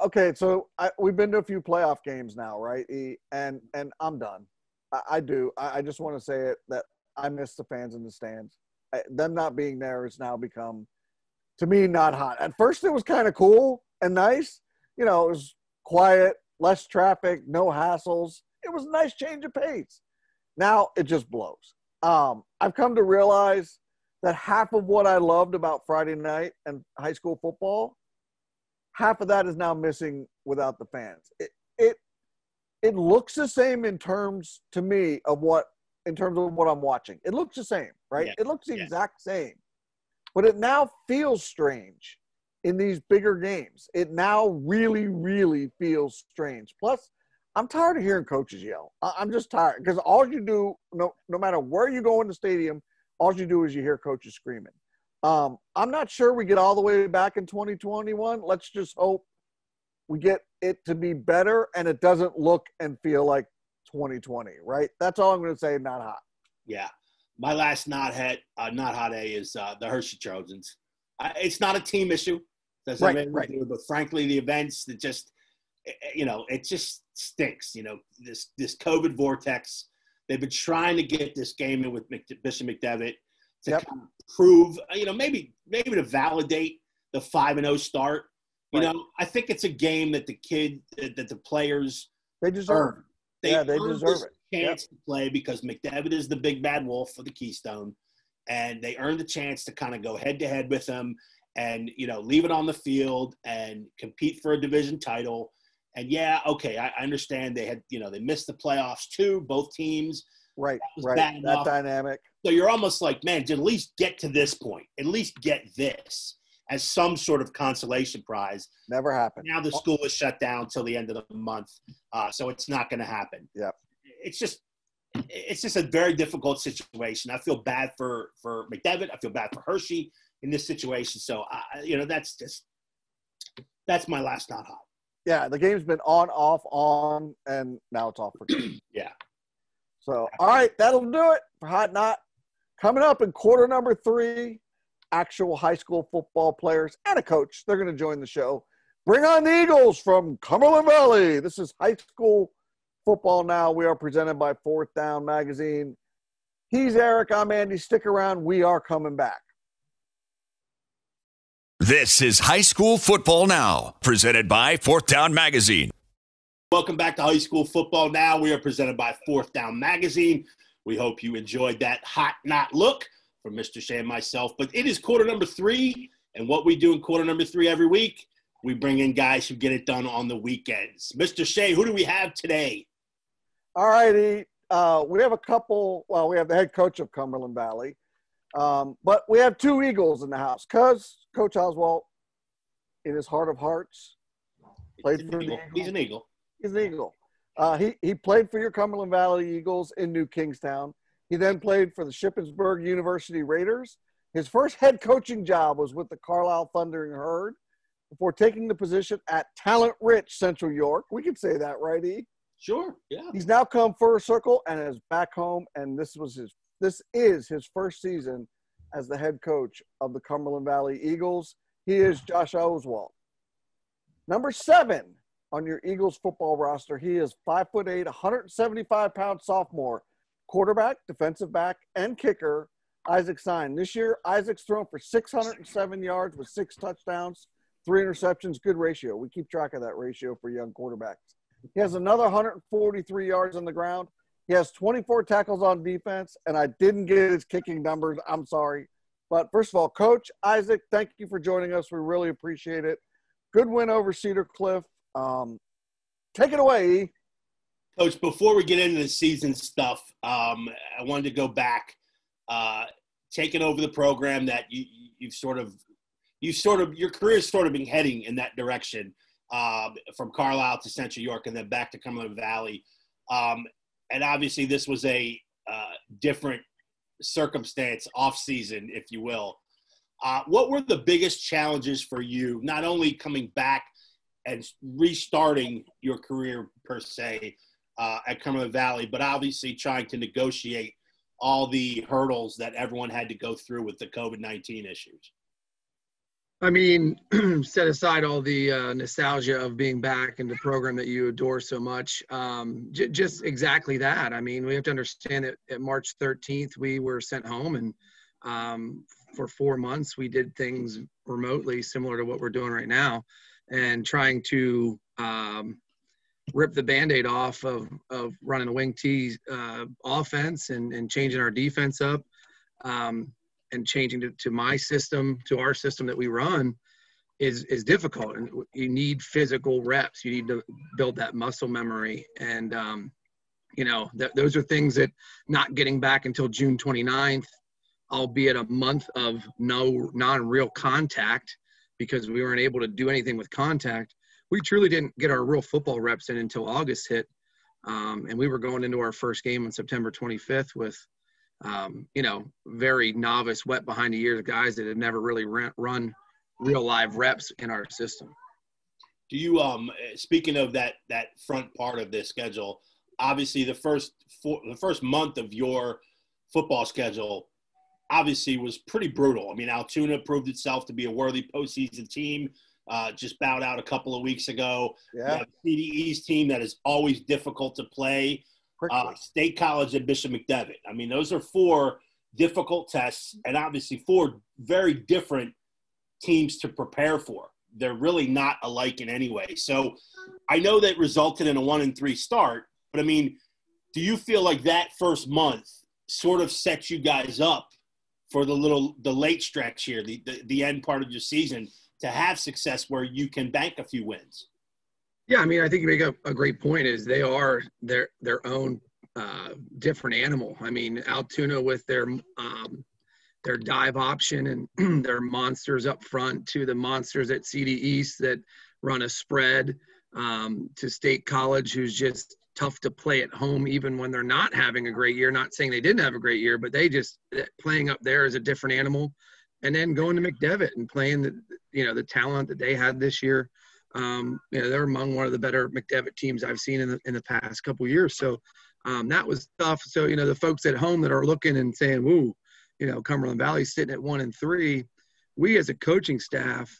[SPEAKER 4] Okay, so we've been to a few playoff games now, right? And I'm done. I do. I just want to say it that I miss the fans in the stands. Them not being there has now become, to me, not hot. At first, it was kind of cool and nice. It was quiet, less traffic, no hassles. It was a nice change of pace. Now it just blows. I've come to realize that half of what I loved about Friday night and high school football, half of that is now missing without the fans. It looks the same in terms, to me, of what I'm watching. It looks the same, right?
[SPEAKER 3] Yeah.
[SPEAKER 4] It looks the exact same. But it now feels strange in these bigger games. It now really, really feels strange. Plus, I'm tired of hearing coaches yell. I'm just tired because all you do, no matter where you go in the stadium, all you do is you hear coaches screaming. I'm not sure we get all the way back in 2021. Let's just hope we get it to be better and it doesn't look and feel like 2020, right? That's all I'm going to say, not hot.
[SPEAKER 3] Yeah. My last not hot A is the Hershey Trojans. It's not a team issue. Doesn't have anything to do, but frankly, the events that just, it just stinks. This COVID vortex. They've been trying to get this game in with Bishop McDevitt to kind of prove, maybe to validate the 5-0 start. I think it's a game that the players
[SPEAKER 4] they deserve.
[SPEAKER 3] They
[SPEAKER 4] deserve it.
[SPEAKER 3] Chance to play because McDevitt is the big bad wolf for the Keystone, and they earned the chance to kind of go head-to-head with them and, leave it on the field and compete for a division title. And, yeah, okay, I understand they had, they missed the playoffs too, both teams.
[SPEAKER 4] Right. That dynamic.
[SPEAKER 3] So you're almost like, man, to at least get to this point, at least get this as some sort of consolation prize.
[SPEAKER 4] Never happened.
[SPEAKER 3] Now the school is shut down till the end of the month, so it's not going to happen.
[SPEAKER 4] Yeah.
[SPEAKER 3] It's just a very difficult situation. I feel bad for McDevitt. I feel bad for Hershey in this situation. So, that's my last not hot.
[SPEAKER 4] Yeah, the game's been on, off, on, and now it's off for good.
[SPEAKER 3] Yeah.
[SPEAKER 4] So, all right, that'll do it for Hot Not. Coming up in quarter number 3, actual high school football players and a coach. They're going to join the show. Bring on the Eagles from Cumberland Valley. This is High School Football Now. We are presented by Fourth Down Magazine. He's Eric. I'm Andy. Stick around. We are coming back.
[SPEAKER 2] This is High School Football Now, presented by Fourth Down Magazine.
[SPEAKER 3] Welcome back to High School Football Now. We are presented by Fourth Down Magazine. We hope you enjoyed that hot not look from Mr. Shay and myself. But it is quarter number 3, and what we do in quarter number 3 every week, we bring in guys who get it done on the weekends. Mr. Shay, who do we have today?
[SPEAKER 4] All righty. We have a couple. Well, we have the head coach of Cumberland Valley. But we have 2 Eagles in the house because Coach Oswald, in his heart of hearts, played for the Eagles.
[SPEAKER 3] He's an Eagle.
[SPEAKER 4] He's an Eagle. He played for your Cumberland Valley Eagles in New Kingstown. He then played for the Shippensburg University Raiders. His first head coaching job was with the Carlisle Thundering Herd before taking the position at talent-rich Central York. We can say that, right, E?
[SPEAKER 3] Sure, yeah.
[SPEAKER 4] He's now come full circle and is back home, and this is his first season as the head coach of the Cumberland Valley Eagles. He is Josh Oswald. Number 7 on your Eagles football roster. He is 5'8", 175-pound sophomore, quarterback, defensive back, and kicker, Isaac Sign. This year, Isaac's thrown for 607 yards with 6 touchdowns, 3 interceptions, good ratio. We keep track of that ratio for young quarterbacks. He has another 143 yards on the ground. He has 24 tackles on defense, and I didn't get his kicking numbers. I'm sorry. But first of all, Coach Isaac, thank you for joining us. We really appreciate it. Good win over Cedar Cliff. Take it away, E.
[SPEAKER 3] Coach, before we get into the season stuff, I wanted to go back, taking over the program that your career has sort of been heading in that direction, from Carlisle to Central York and then back to Cumberland Valley. And obviously this was a different circumstance, off-season, if you will. What were the biggest challenges for you, not only coming back and restarting your career per se at Cumberland Valley, but obviously trying to negotiate all the hurdles that everyone had to go through with the COVID-19 issues?
[SPEAKER 5] I mean, set aside all the nostalgia of being back in the program that you adore so much, just exactly that. I mean, we have to understand that at March 13th, we were sent home, and for 4 months, we did things remotely similar to what we're doing right now, and trying to rip the Band-Aid off of running a wing T offense and changing our defense up. And changing to my system, to our system that we run is difficult. And you need physical reps. You need to build that muscle memory. And, those are things that not getting back until June 29th, albeit a month of non-real contact because we weren't able to do anything with contact. We truly didn't get our real football reps in until August hit. And we were going into our first game on September 25th with, very novice, wet behind the ears guys that had never really run real live reps in our system.
[SPEAKER 3] Do you, speaking of that front part of the schedule, obviously the first month of your football schedule obviously was pretty brutal. I mean, Altoona proved itself to be a worthy postseason team, just bowed out a couple of weeks ago.
[SPEAKER 4] Yeah.
[SPEAKER 3] CDE's team that is always difficult to play. State College and Bishop McDevitt. I mean, those are 4 difficult tests and obviously 4 very different teams to prepare for. They're really not alike in any way. So I know that resulted in a 1-3 start, but I mean, do you feel like that first month sort of set you guys up for the late stretch here, the end part of your season, to have success where you can bank a few wins.
[SPEAKER 5] Yeah, I mean, I think you make a great point. Is they are their own different animal. I mean, Altoona with their dive option and their monsters up front, to the monsters at CD East that run a spread, to State College, who's just tough to play at home even when they're not having a great year. Not saying they didn't have a great year, but they just playing up there is a different animal. And then going to McDevitt and playing the talent that they had this year. They're among one of the better McDevitt teams I've seen in the past couple of years. So that was tough. So, the folks at home that are looking and saying, "Ooh, Cumberland Valley's sitting at 1-3." We as a coaching staff,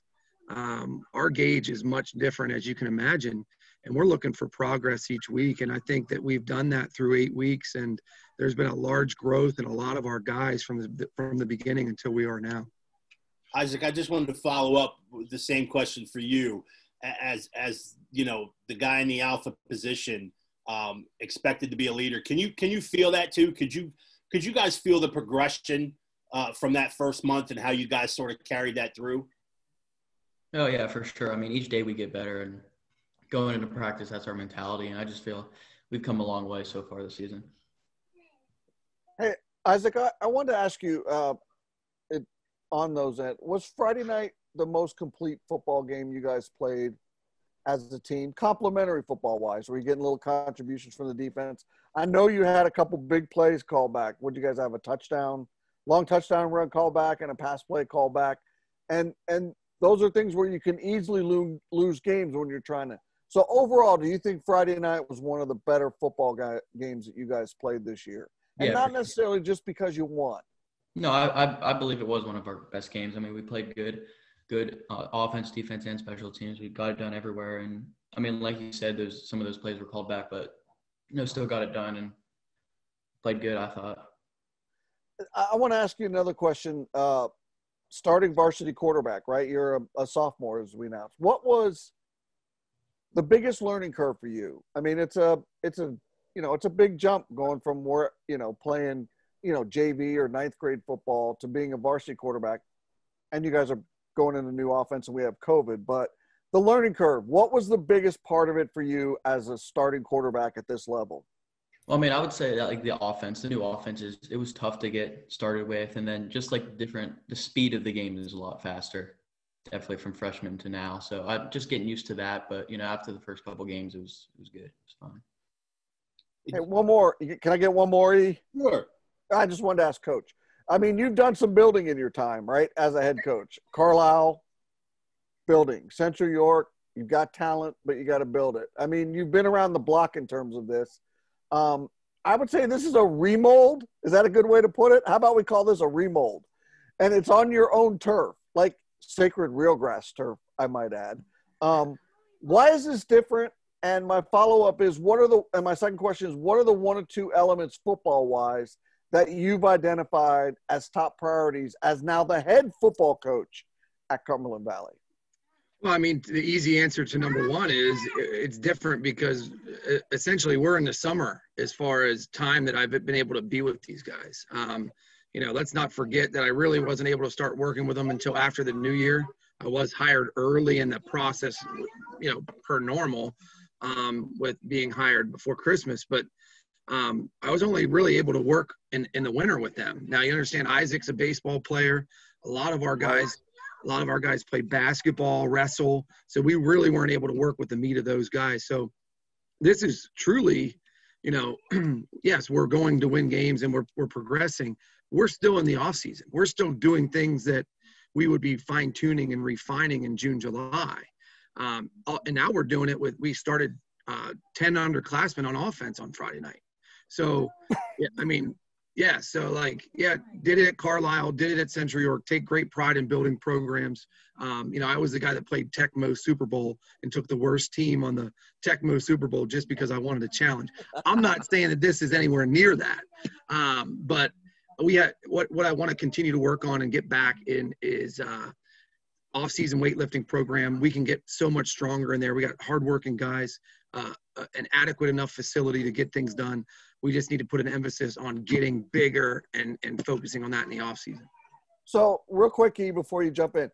[SPEAKER 5] our gauge is much different, as you can imagine. And we're looking for progress each week. And I think that we've done that through 8 weeks. And there's been a large growth in a lot of our guys from the beginning until we are now.
[SPEAKER 3] Isaac, I just wanted to follow up with the same question for you. As the guy in the alpha position, expected to be a leader. Can you feel that too? Could you guys feel the progression from that first month and how you guys sort of carried that through?
[SPEAKER 6] Oh yeah, for sure. I mean, each day we get better, and going into practice, that's our mentality. And I just feel we've come a long way so far this season.
[SPEAKER 4] Hey, Isaac, I wanted to ask you on those ends, was Friday night the most complete football game you guys played as a team, complimentary football-wise? Were you getting little contributions from the defense? I know you had a couple big plays called back. Would you guys have a long touchdown run call back and a pass play call back? And those are things where you can easily lose games when you're trying to. So overall, do you think Friday night was one of the better football games that you guys played this year? And not necessarily just because you won. No,
[SPEAKER 6] I believe it was one of our best games. I mean, we played good offense, defense, and special teams. We got it done everywhere. And, I mean, like you said, some of those plays were called back, but, still got it done and played good, I thought.
[SPEAKER 4] I want to ask you another question. Starting varsity quarterback, right? You're a sophomore, as we announced. What was the biggest learning curve for you? I mean, it's a big jump going from where, playing, JV or ninth grade football to being a varsity quarterback. And you guys are going into new offense and we have COVID, but the learning curve, what was the biggest part of it for you as a starting quarterback at this level?
[SPEAKER 6] Well, I mean, I would say that the new offense it was tough to get started with. And then just the speed of the game is a lot faster, definitely from freshman to now. So I'm just getting used to that. But, after the first couple games, it was good. It was fun.
[SPEAKER 4] Hey, one more. Can I get one more, E?
[SPEAKER 3] Sure.
[SPEAKER 4] I just wanted to ask Coach. I mean, you've done some building in your time, right, as a head coach. Carlisle, building. Central York, you've got talent, but you got to build it. I mean, you've been around the block in terms of this. I would say this is a remold. Is that a good way to put it? How about we call this a remold? And it's on your own turf, like sacred real grass turf, I might add. Why is this different? And my follow-up is, my second question is, what are the one or two elements football-wise that you've identified as top priorities as now the head football coach at Cumberland Valley?
[SPEAKER 5] Well, I mean, the easy answer to number one is it's different because essentially we're in the summer as far as time that I've been able to be with these guys. Let's not forget that I really wasn't able to start working with them until after the new year. I was hired early in the process, per normal, with being hired before Christmas. But I was only really able to work in the winter with them. Now, you understand, Isaac's a baseball player. A lot of our guys play basketball, wrestle. So we really weren't able to work with the meat of those guys. So this is truly, yes, we're going to win games and we're progressing. We're still in the off season. We're still doing things that we would be fine tuning and refining in June, July. And now we're doing it we started 10 underclassmen on offense on Friday night. So, did it at Carlisle, did it at Central York, take great pride in building programs. I was the guy that played Tecmo Super Bowl and took the worst team on the Tecmo Super Bowl just because I wanted a challenge. I'm not saying that this is anywhere near that. But we had what I want to continue to work on and get back in is off-season weightlifting program. We can get so much stronger in there. We got hardworking guys, an adequate enough facility to get things done. We just need to put an emphasis on getting bigger and focusing on that in the off season.
[SPEAKER 4] So real quick, E, before you jump in,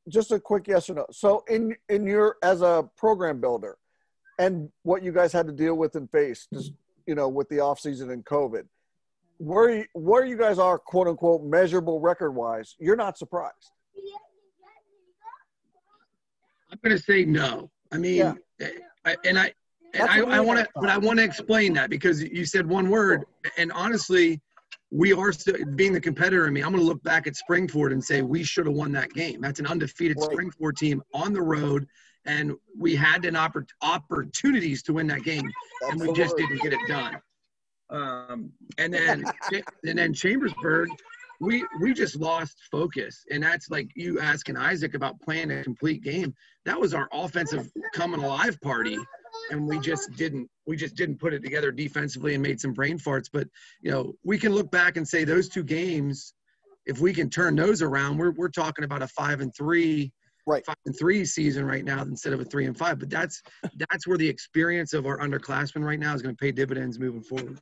[SPEAKER 4] just a quick yes or no. So in your as a program builder, and what you guys had to deal with and face, just with the off season and COVID, where you guys are, quote unquote, measurable record wise, you're not surprised.
[SPEAKER 5] I'm going to say no. I mean, I want to explain that because you said one word, and honestly, we are still being the competitor in me. I'm going to look back at Springford and say we should have won that game. That's an undefeated Springford team on the road, and we had opportunities to win that game, and we just didn't get it done. And then Chambersburg, we just lost focus, and that's like you asking Isaac about playing a complete game. That was our offensive coming alive party, and we just didn't put it together defensively and made some brain farts. But we can look back and say those two games, if we can turn those around, we're talking about a 5-3. Right. 5-3 season right now instead of a 3-5. But that's where the experience of our underclassmen right now is going to pay dividends moving forward.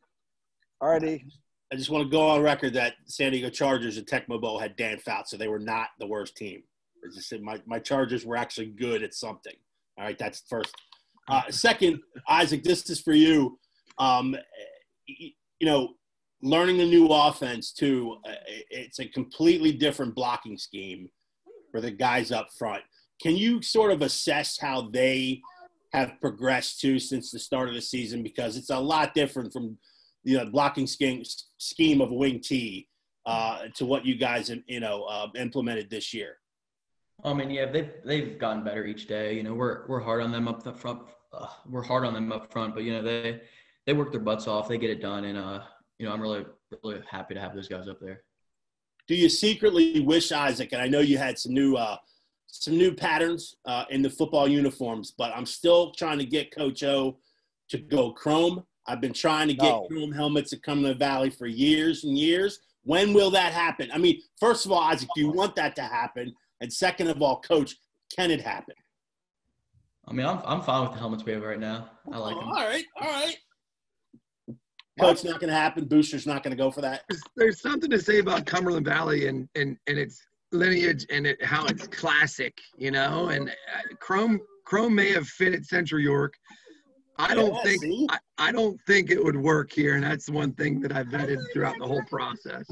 [SPEAKER 4] Alrighty.
[SPEAKER 3] I just want to go on record that San Diego Chargers and Tech Mobile had Dan Fouts, so they were not the worst team. As I said, my Chargers were actually good at something. All right, that's first. Second, Isaac, this is for you. Learning a new offense too. It's a completely different blocking scheme for the guys up front. Can you sort of assess how they have progressed to since the start of the season? Because it's a lot different from blocking scheme of wing T to what you guys implemented this year.
[SPEAKER 6] I mean, yeah, they've gotten better each day. We're hard on them up the front. We're hard on them up front, but they work their butts off. They get it done, and I'm really really happy to have those guys up there.
[SPEAKER 3] Do you secretly wish, Isaac, and I know you had some new patterns in the football uniforms, but I'm still trying to get Coach O to go chrome. I've been trying to get chrome helmets at Cumberland Valley for years and years. When will that happen? I mean, first of all, Isaac, do you want that to happen? And second of all, Coach, can it happen?
[SPEAKER 6] I mean, I'm fine with the helmets we have right now. I like them.
[SPEAKER 3] All right. Coach, not going to happen. Booster's not going to go for that.
[SPEAKER 5] There's something to say about Cumberland Valley and its lineage and how it's classic, And Chrome may have fit at Central York. I don't think it would work here, and that's one thing that I've vetted throughout the whole process.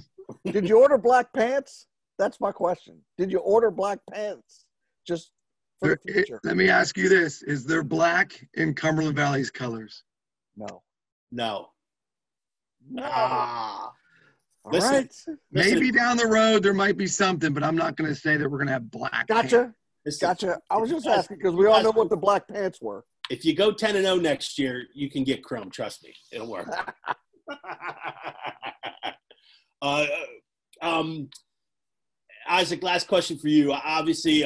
[SPEAKER 4] Did you order black pants? That's my question. Did you order black pants just for the future?
[SPEAKER 5] Let me ask you this: is there black in Cumberland Valley's colors?
[SPEAKER 3] No.
[SPEAKER 5] Listen, maybe down the road there might be something, but I'm not going to say that we're going to have black.
[SPEAKER 4] Gotcha. I was just asking because we all know what the black pants were.
[SPEAKER 3] If you go 10-0 next year, you can get chrome. Trust me, it'll work. Isaac, last question for you. Obviously,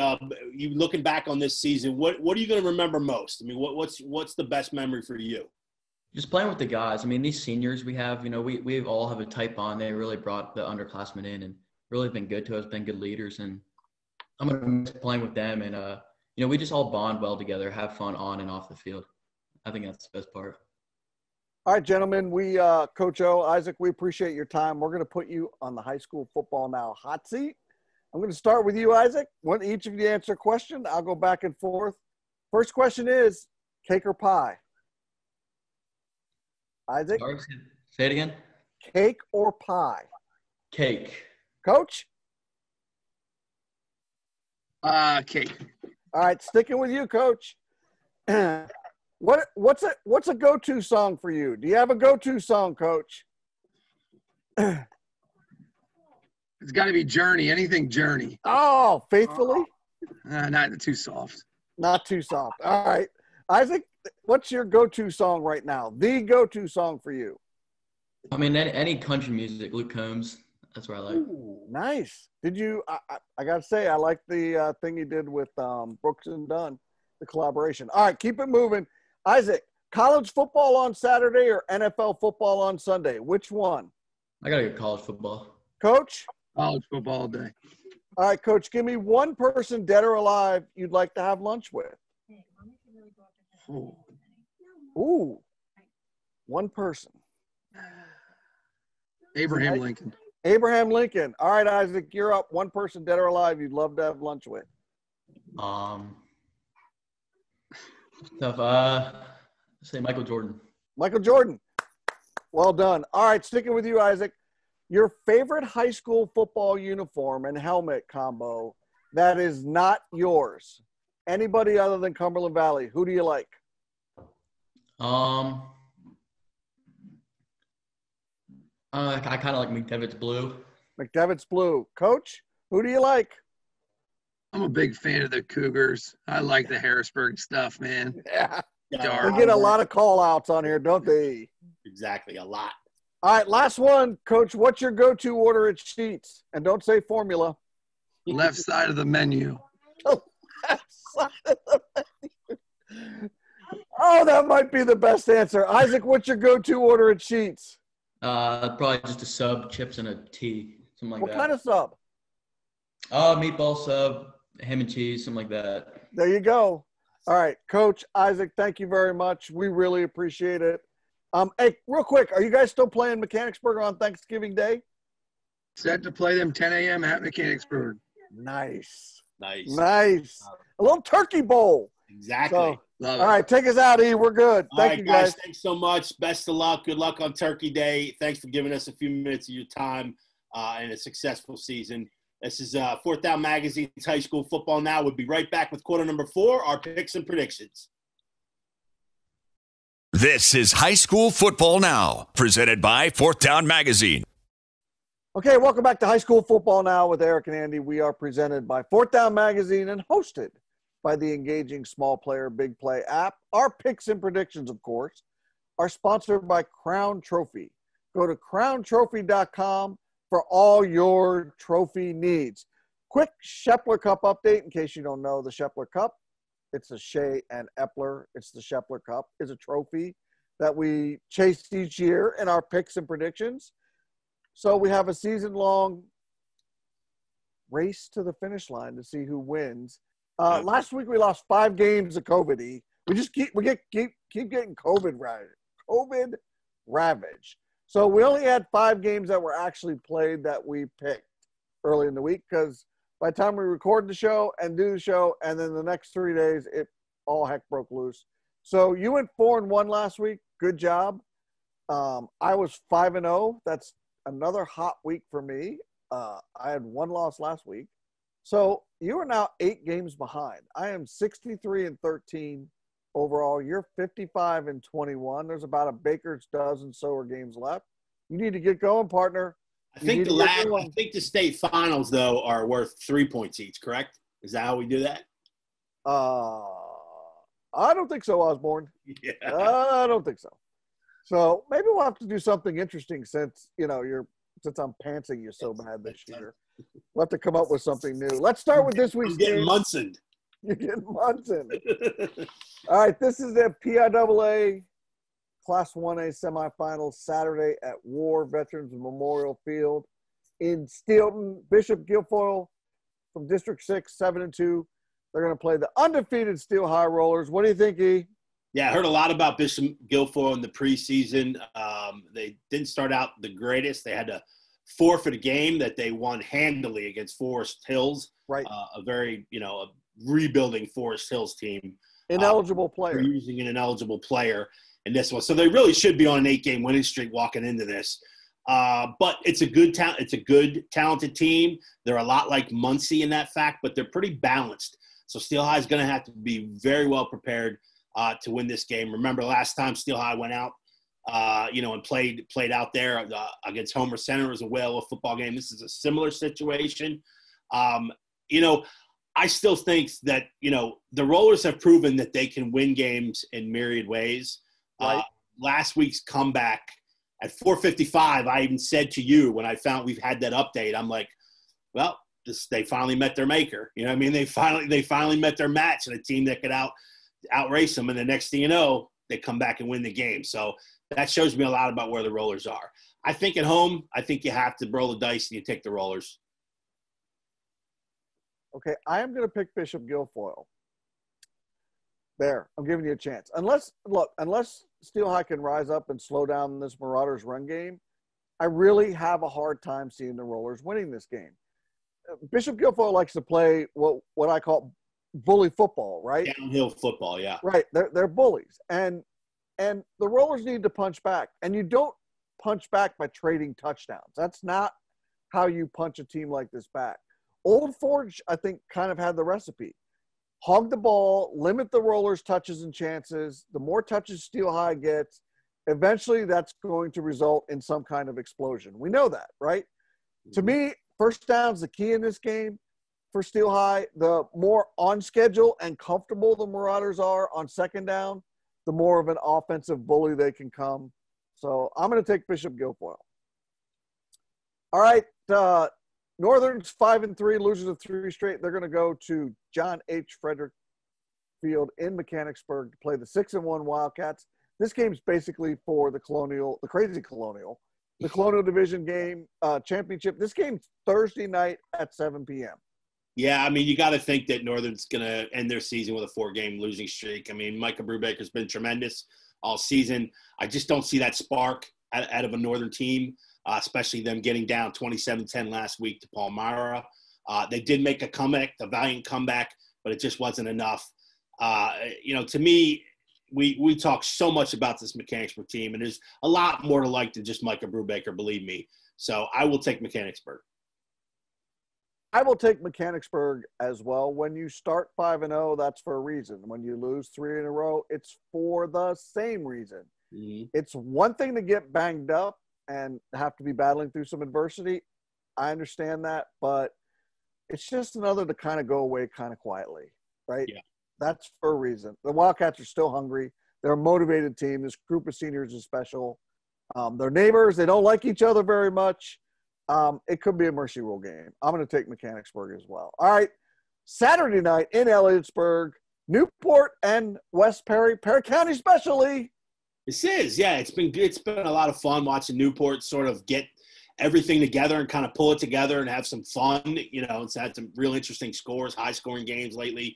[SPEAKER 3] you looking back on this season, what are you going to remember most? I mean, what's the best memory for you?
[SPEAKER 6] Just playing with the guys. I mean, these seniors we have, we all have a tight bond. They really brought the underclassmen in and really been good to us, been good leaders. And I'm going to miss playing with them. And, we just all bond well together, have fun on and off the field. I think that's the best part.
[SPEAKER 4] All right, gentlemen, Coach O, Isaac, we appreciate your time. We're going to put you on the high school football now hot seat. I'm going to start with you, Isaac. Want each of you to answer a question. I'll go back and forth. First question is cake or pie? Isaac?
[SPEAKER 6] Sorry, say it again.
[SPEAKER 4] Cake or pie?
[SPEAKER 6] Cake.
[SPEAKER 4] Coach?
[SPEAKER 5] Cake.
[SPEAKER 4] All right, sticking with you, Coach. What's a go-to song for you? Do you have a go-to song, Coach?
[SPEAKER 5] It's got to be Journey. Anything Journey.
[SPEAKER 4] Oh, Faithfully?
[SPEAKER 5] Not too soft.
[SPEAKER 4] Not too soft. All right. Isaac, what's your go-to song right now? The go-to song for you?
[SPEAKER 6] I mean, any country music, Luke Combs. That's what I like.
[SPEAKER 4] Ooh, nice. Did you I got to say, I like the thing you did with Brooks and Dunn, the collaboration. All right, keep it moving. Isaac, college football on Saturday or NFL football on Sunday? Which one?
[SPEAKER 6] I got to go college football.
[SPEAKER 4] Coach?
[SPEAKER 5] College football all day.
[SPEAKER 4] All right, Coach, give me one person, dead or alive, you'd like to have lunch with. Ooh. One person.
[SPEAKER 5] Abraham Lincoln.
[SPEAKER 4] Abraham Lincoln. All right, Isaac, you're up. One person, dead or alive, you'd love to have lunch with.
[SPEAKER 6] Say Michael Jordan.
[SPEAKER 4] Michael Jordan. Well done. All right, sticking with you, Isaac. Your favorite high school football uniform and helmet combo that is not yours. Anybody other than Cumberland Valley, who do you like?
[SPEAKER 6] I kind of like McDevitt's blue.
[SPEAKER 4] McDevitt's blue. Coach, who do you like?
[SPEAKER 5] I'm a big fan of the Cougars. I like the Harrisburg stuff, man.
[SPEAKER 4] Yeah.
[SPEAKER 5] Dark.
[SPEAKER 4] They get a lot of call-outs on here, don't they?
[SPEAKER 3] Exactly, a lot.
[SPEAKER 4] All right, last one. Coach, what's your go-to order at Sheets? And don't say formula.
[SPEAKER 5] Left side of the menu.
[SPEAKER 4] Left side of the menu. Oh, that might be the best answer. Isaac, what's your go-to order at Sheets?
[SPEAKER 6] Probably just a sub, chips, and a tea, something like
[SPEAKER 4] What
[SPEAKER 6] that.
[SPEAKER 4] kind of sub?
[SPEAKER 6] Meatball sub, ham and cheese, something like that.
[SPEAKER 4] There you go. All right, Coach Isaac, thank you very much. We really appreciate it. Hey, real quick, are you guys still playing Mechanicsburg on Thanksgiving Day?
[SPEAKER 5] Set to play them 10 a.m. at Mechanicsburg.
[SPEAKER 4] Nice.
[SPEAKER 3] Nice.
[SPEAKER 4] A little turkey bowl.
[SPEAKER 3] Exactly.
[SPEAKER 4] So,
[SPEAKER 5] Love
[SPEAKER 4] all right, take us out, E. We're good. Thank you, guys.
[SPEAKER 3] Thanks so much. Best of luck. Good luck on Turkey Day. Thanks for giving us a few minutes of your time and a successful season. This is Fourth Down Magazine's High School Football Now. We'll be right back with quarter number 4, our picks and predictions.
[SPEAKER 2] This is High School Football Now, presented by Fourth Down Magazine.
[SPEAKER 4] Okay, welcome back to High School Football Now with Eric and Andy. We are presented by Fourth Down Magazine and hosted by the engaging Small Player Big Play app. Our picks and predictions, of course, are sponsored by Crown Trophy. Go to crowntrophy.com for all your trophy needs. Quick Shepler Cup update in case you don't know the Shepler Cup. It's the Shay and Epler. It's the Shepler Cup. It's a trophy that we chase each year in our picks and predictions. So we have a season-long race to the finish line to see who wins. Last week we lost 5 games of COVID. We just keep getting COVID ravaged. So we only had 5 games that were actually played that we picked early in the week because by the time we record the show and do the show, and then the next 3 days, it all heck broke loose. So you went 4-1 last week. Good job. I was 5-0. That's another hot week for me. I had 1 loss last week. So you are now 8 games behind. I am 63-13 overall. You're 55-21. There's about a baker's dozen sower games left. You need to get going, partner.
[SPEAKER 3] I think the state finals, though, are worth 3 points each, correct? Is that how we do that?
[SPEAKER 4] I don't think so, Osborne.
[SPEAKER 3] Yeah.
[SPEAKER 4] I don't think so. So maybe we'll have to do something interesting since I'm pantsing you so bad this year. We'll have to come up with something new. Let's start with this week's game.
[SPEAKER 3] Munson.
[SPEAKER 4] You're getting Munson. All right, this is the PIAA Class 1A semifinals Saturday at War Veterans Memorial Field in Steelton. Bishop Guilfoyle from District 6, 7-2. They're going to play the undefeated Steel High Rollers. What do you think, E?
[SPEAKER 3] Yeah, I heard a lot about Bishop Guilfoyle in the preseason. They didn't start out the greatest. They had to forfeit a game that they won handily against Forest Hills.
[SPEAKER 4] Right.
[SPEAKER 3] A very, a rebuilding Forest Hills team.
[SPEAKER 4] Ineligible player.
[SPEAKER 3] They're using an ineligible player in this one. So they really should be on an 8-game winning streak walking into this. But it's a good talented team. They're a lot like Muncie in that fact, but they're pretty balanced. So Steel High is going to have to be very well prepared to win this game. Remember last time Steel High went out, and played out there against Homer Center as a whale of football game. This is a similar situation. I still think that, the Rollers have proven that they can win games in myriad ways.
[SPEAKER 4] Right.
[SPEAKER 3] Last week's comeback at 4:55, I even said to you when I found we've had that update, I'm like, well, they finally met their maker. You know what I mean? They finally met their match and a team that could outrace them. And the next thing you know, they come back and win the game. So that shows me a lot about where the Rollers are. I think at home, I think you have to roll the dice and you take the Rollers.
[SPEAKER 4] Okay, I am going to pick Bishop Guilfoyle. There, I'm giving you a chance. Unless Steel High can rise up and slow down this Marauders run game, I really have a hard time seeing the Rollers winning this game. Bishop Guilfoyle likes to play what I call bully football, right?
[SPEAKER 3] Downhill football, yeah.
[SPEAKER 4] Right. They're bullies. And the Rollers need to punch back. And you don't punch back by trading touchdowns. That's not how you punch a team like this back. Old Forge, I think, kind of had the recipe. Hog the ball, limit the Rollers' touches and chances. The more touches Steel High gets, eventually that's going to result in some kind of explosion. We know that, right? Mm-hmm. To me, first down's the key in this game for Steel High. The more on schedule and comfortable the Marauders are on second down, the more of an offensive bully they can come. So I'm going to take Bishop Guilfoyle. All right, Northern's 5-3, losers of 3 straight. They're going to go to John H. Frederick Field in Mechanicsburg to play the 6-1 Wildcats. This game's basically for the Crazy Colonial, the Colonial Division game championship. This game's Thursday night at 7 p.m.
[SPEAKER 3] Yeah, I mean, you got to think that Northern's going to end their season with a 4-game losing streak. I mean, Micah Brubaker's been tremendous all season. I just don't see that spark out of a Northern team. Especially them getting down 27-10 last week to Palmyra. They did make a comeback, a valiant comeback, but it just wasn't enough. To me, we talk so much about this Mechanicsburg team, and there's a lot more to like than just Micah Brubaker, believe me. So I will take Mechanicsburg.
[SPEAKER 4] I will take Mechanicsburg as well. When you start 5-0, that's for a reason. When you lose 3 in a row, it's for the same reason. Mm-hmm. It's one thing to get banged up and have to be battling through some adversity. I understand that, but it's just another to kind of go away kind of quietly, right? Yeah. That's for a reason. The Wildcats are still hungry. They're a motivated team. This group of seniors is special. They're neighbors. They don't like each other very much. It could be a mercy rule game. I'm going to take Mechanicsburg as well. All right, Saturday night in Elliotsburg, Newport and West Perry County especially.
[SPEAKER 3] This is, yeah. It's been a lot of fun watching Newport sort of get everything together and kind of pull it together and have some fun. It's had some real interesting scores, high-scoring games lately.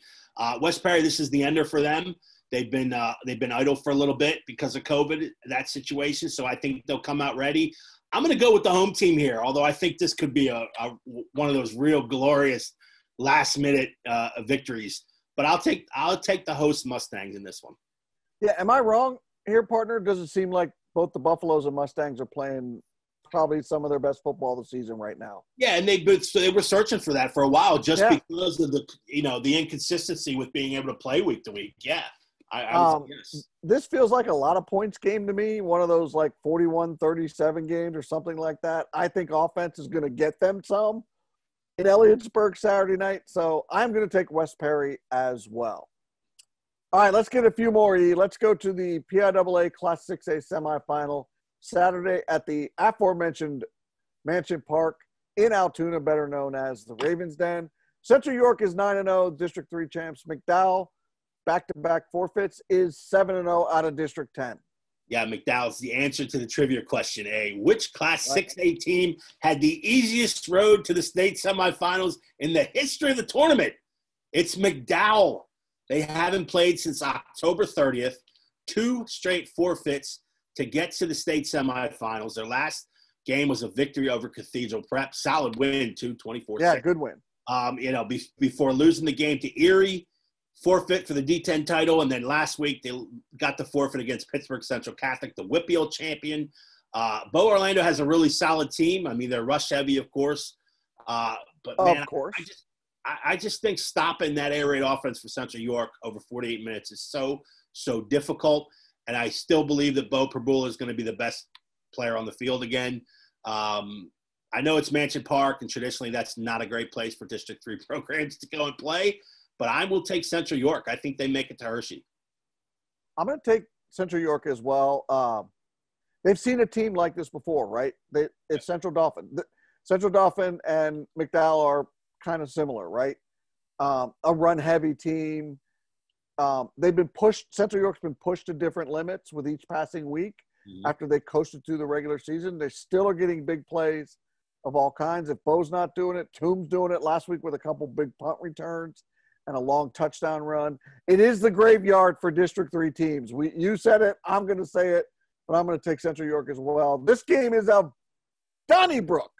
[SPEAKER 3] West Perry, this is the ender for them. They've been idle for a little bit because of COVID, that situation. So I think they'll come out ready. I'm going to go with the home team here, although I think this could be one of those real glorious last-minute victories. But I'll take the host Mustangs in this one.
[SPEAKER 4] Yeah, am I wrong here, partner? Does it seem like both the Buffaloes and Mustangs are playing probably some of their best football of the season right now?
[SPEAKER 3] Yeah, and they were searching for that for a while just because of the inconsistency with being able to play week to week. Yeah, I yes.
[SPEAKER 4] This feels like a lot of points game to me, one of those like 41-37 games or something like that. I think offense is going to get them some in Elliotsburg Saturday night, so I'm going to take West Perry as well. All right, let's get a few more, E. Let's go to the PIAA Class 6A semifinal Saturday at the aforementioned Mansion Park in Altoona, better known as the Ravens Den. Central York is 9-0, District 3 champs. McDowell, back-to-back forfeits, is 7-0 out of District 10.
[SPEAKER 3] Yeah, McDowell's the answer to the trivia question, A. Which Class 6A team had the easiest road to the state semifinals in the history of the tournament? It's McDowell. They haven't played since October 30th, 2 straight forfeits to get to the state semifinals. Their last game was a victory over Cathedral Prep. Solid win, too, 24-6.
[SPEAKER 4] Yeah, good win.
[SPEAKER 3] Before losing the game to Erie, forfeit for the D10 title, and then last week they got the forfeit against Pittsburgh Central Catholic, the Whippeal champion. Bo Orlando has a really solid team. I mean, they're rush heavy, of course. But, man,
[SPEAKER 4] of course.
[SPEAKER 3] I just think stopping that air raid offense for Central York over 48 minutes is so difficult. And I still believe that Bo Perbula is going to be the best player on the field again. I know it's Mansion Park, and traditionally that's not a great place for District 3 programs to go and play. But I will take Central York. I think they make it to Hershey. I'm
[SPEAKER 4] going to take Central York as well. They've seen a team like this before, right? It's Central Dauphin. Central Dauphin and McDowell are kind of similar, right? A run-heavy team. They've been pushed. Central York's been pushed to different limits with each passing week after they coasted through the regular season. They still are getting big plays of all kinds. If Bo's not doing it, Toombs doing it last week with a couple big punt returns and a long touchdown run. It is the graveyard for District 3 teams. You said it. I'm going to say it, but I'm going to take Central York as well. This game is a Donnybrook.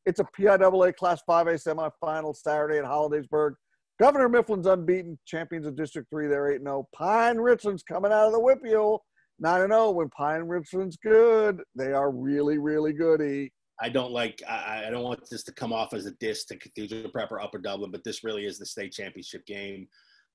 [SPEAKER 4] It's a PIAA Class 5A semifinal Saturday at Hollidaysburg. Governor Mifflin's unbeaten, champions of District 3. They're 8-0. Pine Richland's coming out of the Whippeal, 9-0. When Pine Richland's good, they are really, really goody.
[SPEAKER 3] I don't want this to come off as a diss to Cathedral Prep or Upper Dublin, but this really is the state championship game.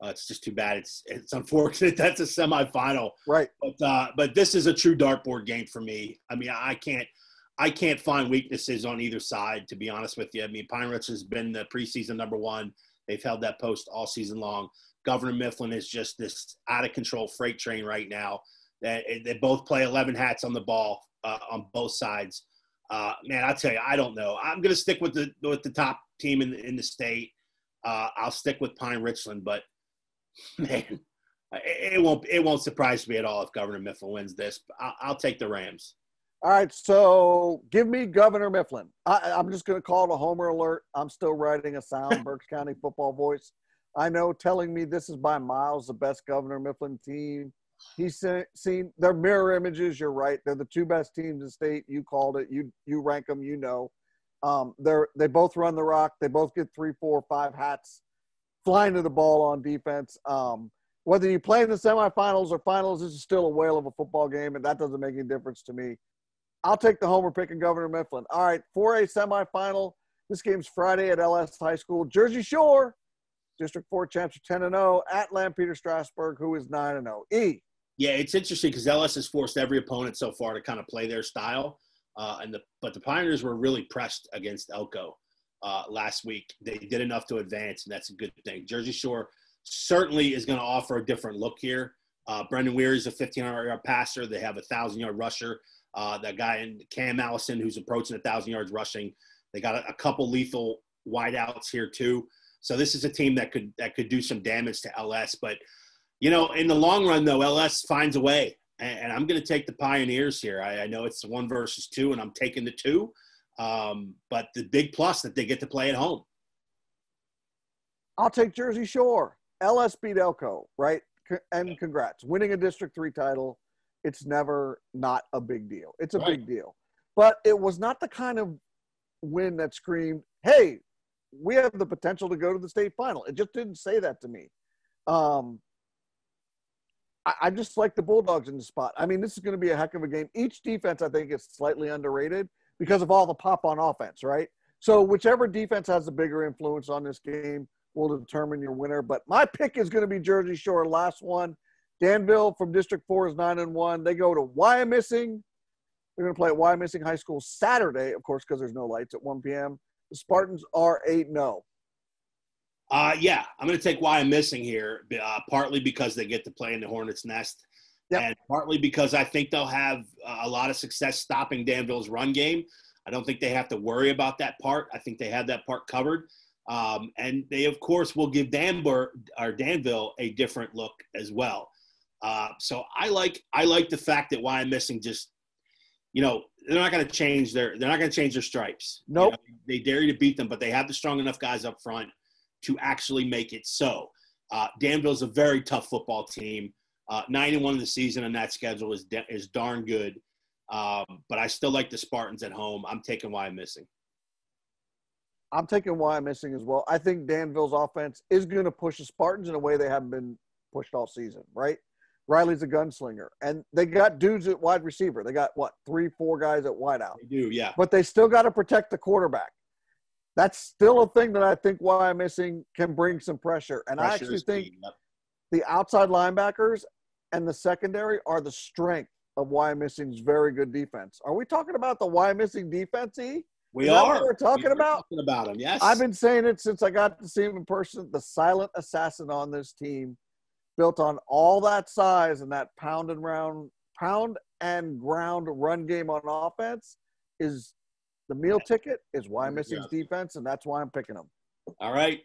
[SPEAKER 3] It's just too bad. It's unfortunate that's a semifinal.
[SPEAKER 4] Right.
[SPEAKER 3] But this is a true dartboard game for me. I mean, I can't find weaknesses on either side, to be honest with you. I mean, Pine Ridge has been the preseason number one. They've held that post all season long. Governor Mifflin is just this out-of-control freight train right now. They both play 11 hats on the ball on both sides. Man, I'll tell you, I don't know. I'm going to stick with the top team in the state. I'll stick with Pine Richland, but man, it won't surprise me at all if Governor Mifflin wins this. I'll take the Rams.
[SPEAKER 4] All right, so give me Governor Mifflin. I'm just going to call it a homer alert. I'm still writing a sound Berks County football voice. I know telling me this is by miles the best Governor Mifflin team. He's seen their mirror images. You're right. They're the two best teams in the state. You called it. You rank them. You know. They both run the rock. They both get 3, 4, 5 hats flying to the ball on defense. Whether you play in the semifinals or finals, this is still a whale of a football game, and that doesn't make any difference to me. I'll take the homer pick in Governor Mifflin. All right, 4A semifinal. This game's Friday at LS High School. Jersey Shore, District 4 champs are 10-0 at Lampeter Strasburg, who is 9-0. E.
[SPEAKER 3] Yeah, it's interesting because LS has forced every opponent so far to kind of play their style. But the Pioneers were really pressed against Elko last week. They did enough to advance, and that's a good thing. Jersey Shore certainly is going to offer a different look here. Brendan Weary is a 1,500-yard passer. They have a 1,000-yard rusher. That guy in Cam Allison who's approaching 1,000 yards rushing. They got a couple lethal wideouts here too. So this is a team that could do some damage to LS. But, you know, in the long run, though, LS finds a way. And I'm going to take the Pioneers here. I know it's 1 versus 2, and I'm taking the 2. But the big plus that they get to play at home.
[SPEAKER 4] I'll take Jersey Shore. LS beat Elko, right? And congrats. Winning a District 3 title. It's never not a big deal. It's a big deal. But it was not the kind of win that screamed, hey, we have the potential to go to the state final. It just didn't say that to me. I just like the Bulldogs in the spot. I mean, this is going to be a heck of a game. Each defense, I think, is slightly underrated because of all the pop on offense, right? So whichever defense has the bigger influence on this game will determine your winner. But my pick is going to be Jersey Shore, last one. Danville from District 4 is 9-1. They go to Wyomissing. They're going to play at Wyomissing High School Saturday, of course, because there's no lights at 1 p.m. The Spartans are 8-0.
[SPEAKER 3] Yeah, I'm going to take Wyomissing here, partly because they get to play in the Hornets' nest, and partly because I think they'll have a lot of success stopping Danville's run game. I don't think they have to worry about that part. I think they have that part covered. And they, of course, will give Danville a different look as well. So I like the fact that Wyomissing just, you know, they're not going to change their stripes.
[SPEAKER 4] Nope.
[SPEAKER 3] You know, they dare you to beat them, but they have the strong enough guys up front to actually make it so. Danville's a very tough football team. 9-1 in the season on that schedule is darn good. But I still like the Spartans at home. I'm taking Wyomissing.
[SPEAKER 4] I'm taking Wyomissing as well. I think Danville's offense is going to push the Spartans in a way they haven't been pushed all season, right? Riley's a gunslinger. And they got dudes at wide receiver. They got, 3, 4 guys at wideout.
[SPEAKER 3] They do, yeah.
[SPEAKER 4] But they still got to protect the quarterback. That's still a thing that I think Wyomissing can bring some pressure. And I actually think the outside linebackers and the secondary are the strength of Wyomissing's very good defense. Are we talking about the Wyomissing defense, E?
[SPEAKER 3] We are.
[SPEAKER 4] What we're talking about?
[SPEAKER 3] Talking about them, yes.
[SPEAKER 4] I've been saying it since I got to see him in person. The silent assassin on this team, built on all that size and that pound and ground run game on offense, is the meal ticket. Is Wyomissing's defense, and that's why I'm picking them.
[SPEAKER 3] All right.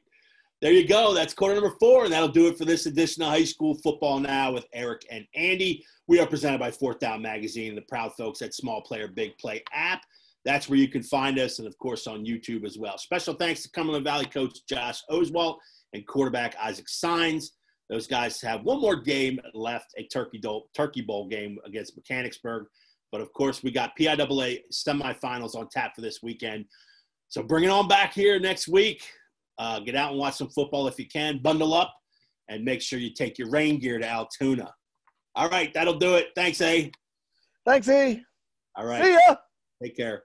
[SPEAKER 3] There you go. That's quarter number 4, and that'll do it for this edition of High School Football Now with Eric and Andy. We are presented by 4th Down Magazine and the proud folks at Small Player Big Play app. That's where you can find us, and, of course, on YouTube as well. Special thanks to Cumberland Valley coach Josh Oswalt and quarterback Isaac Sines. Those guys have one more game left, a Turkey Bowl game against Mechanicsburg. But, of course, we got PIAA semifinals on tap for this weekend. So bring it on back here next week. Get out and watch some football if you can. Bundle up and make sure you take your rain gear to Altoona. All right, that'll do it. Thanks, A.
[SPEAKER 4] Thanks, E.
[SPEAKER 3] All right.
[SPEAKER 4] See ya.
[SPEAKER 3] Take care.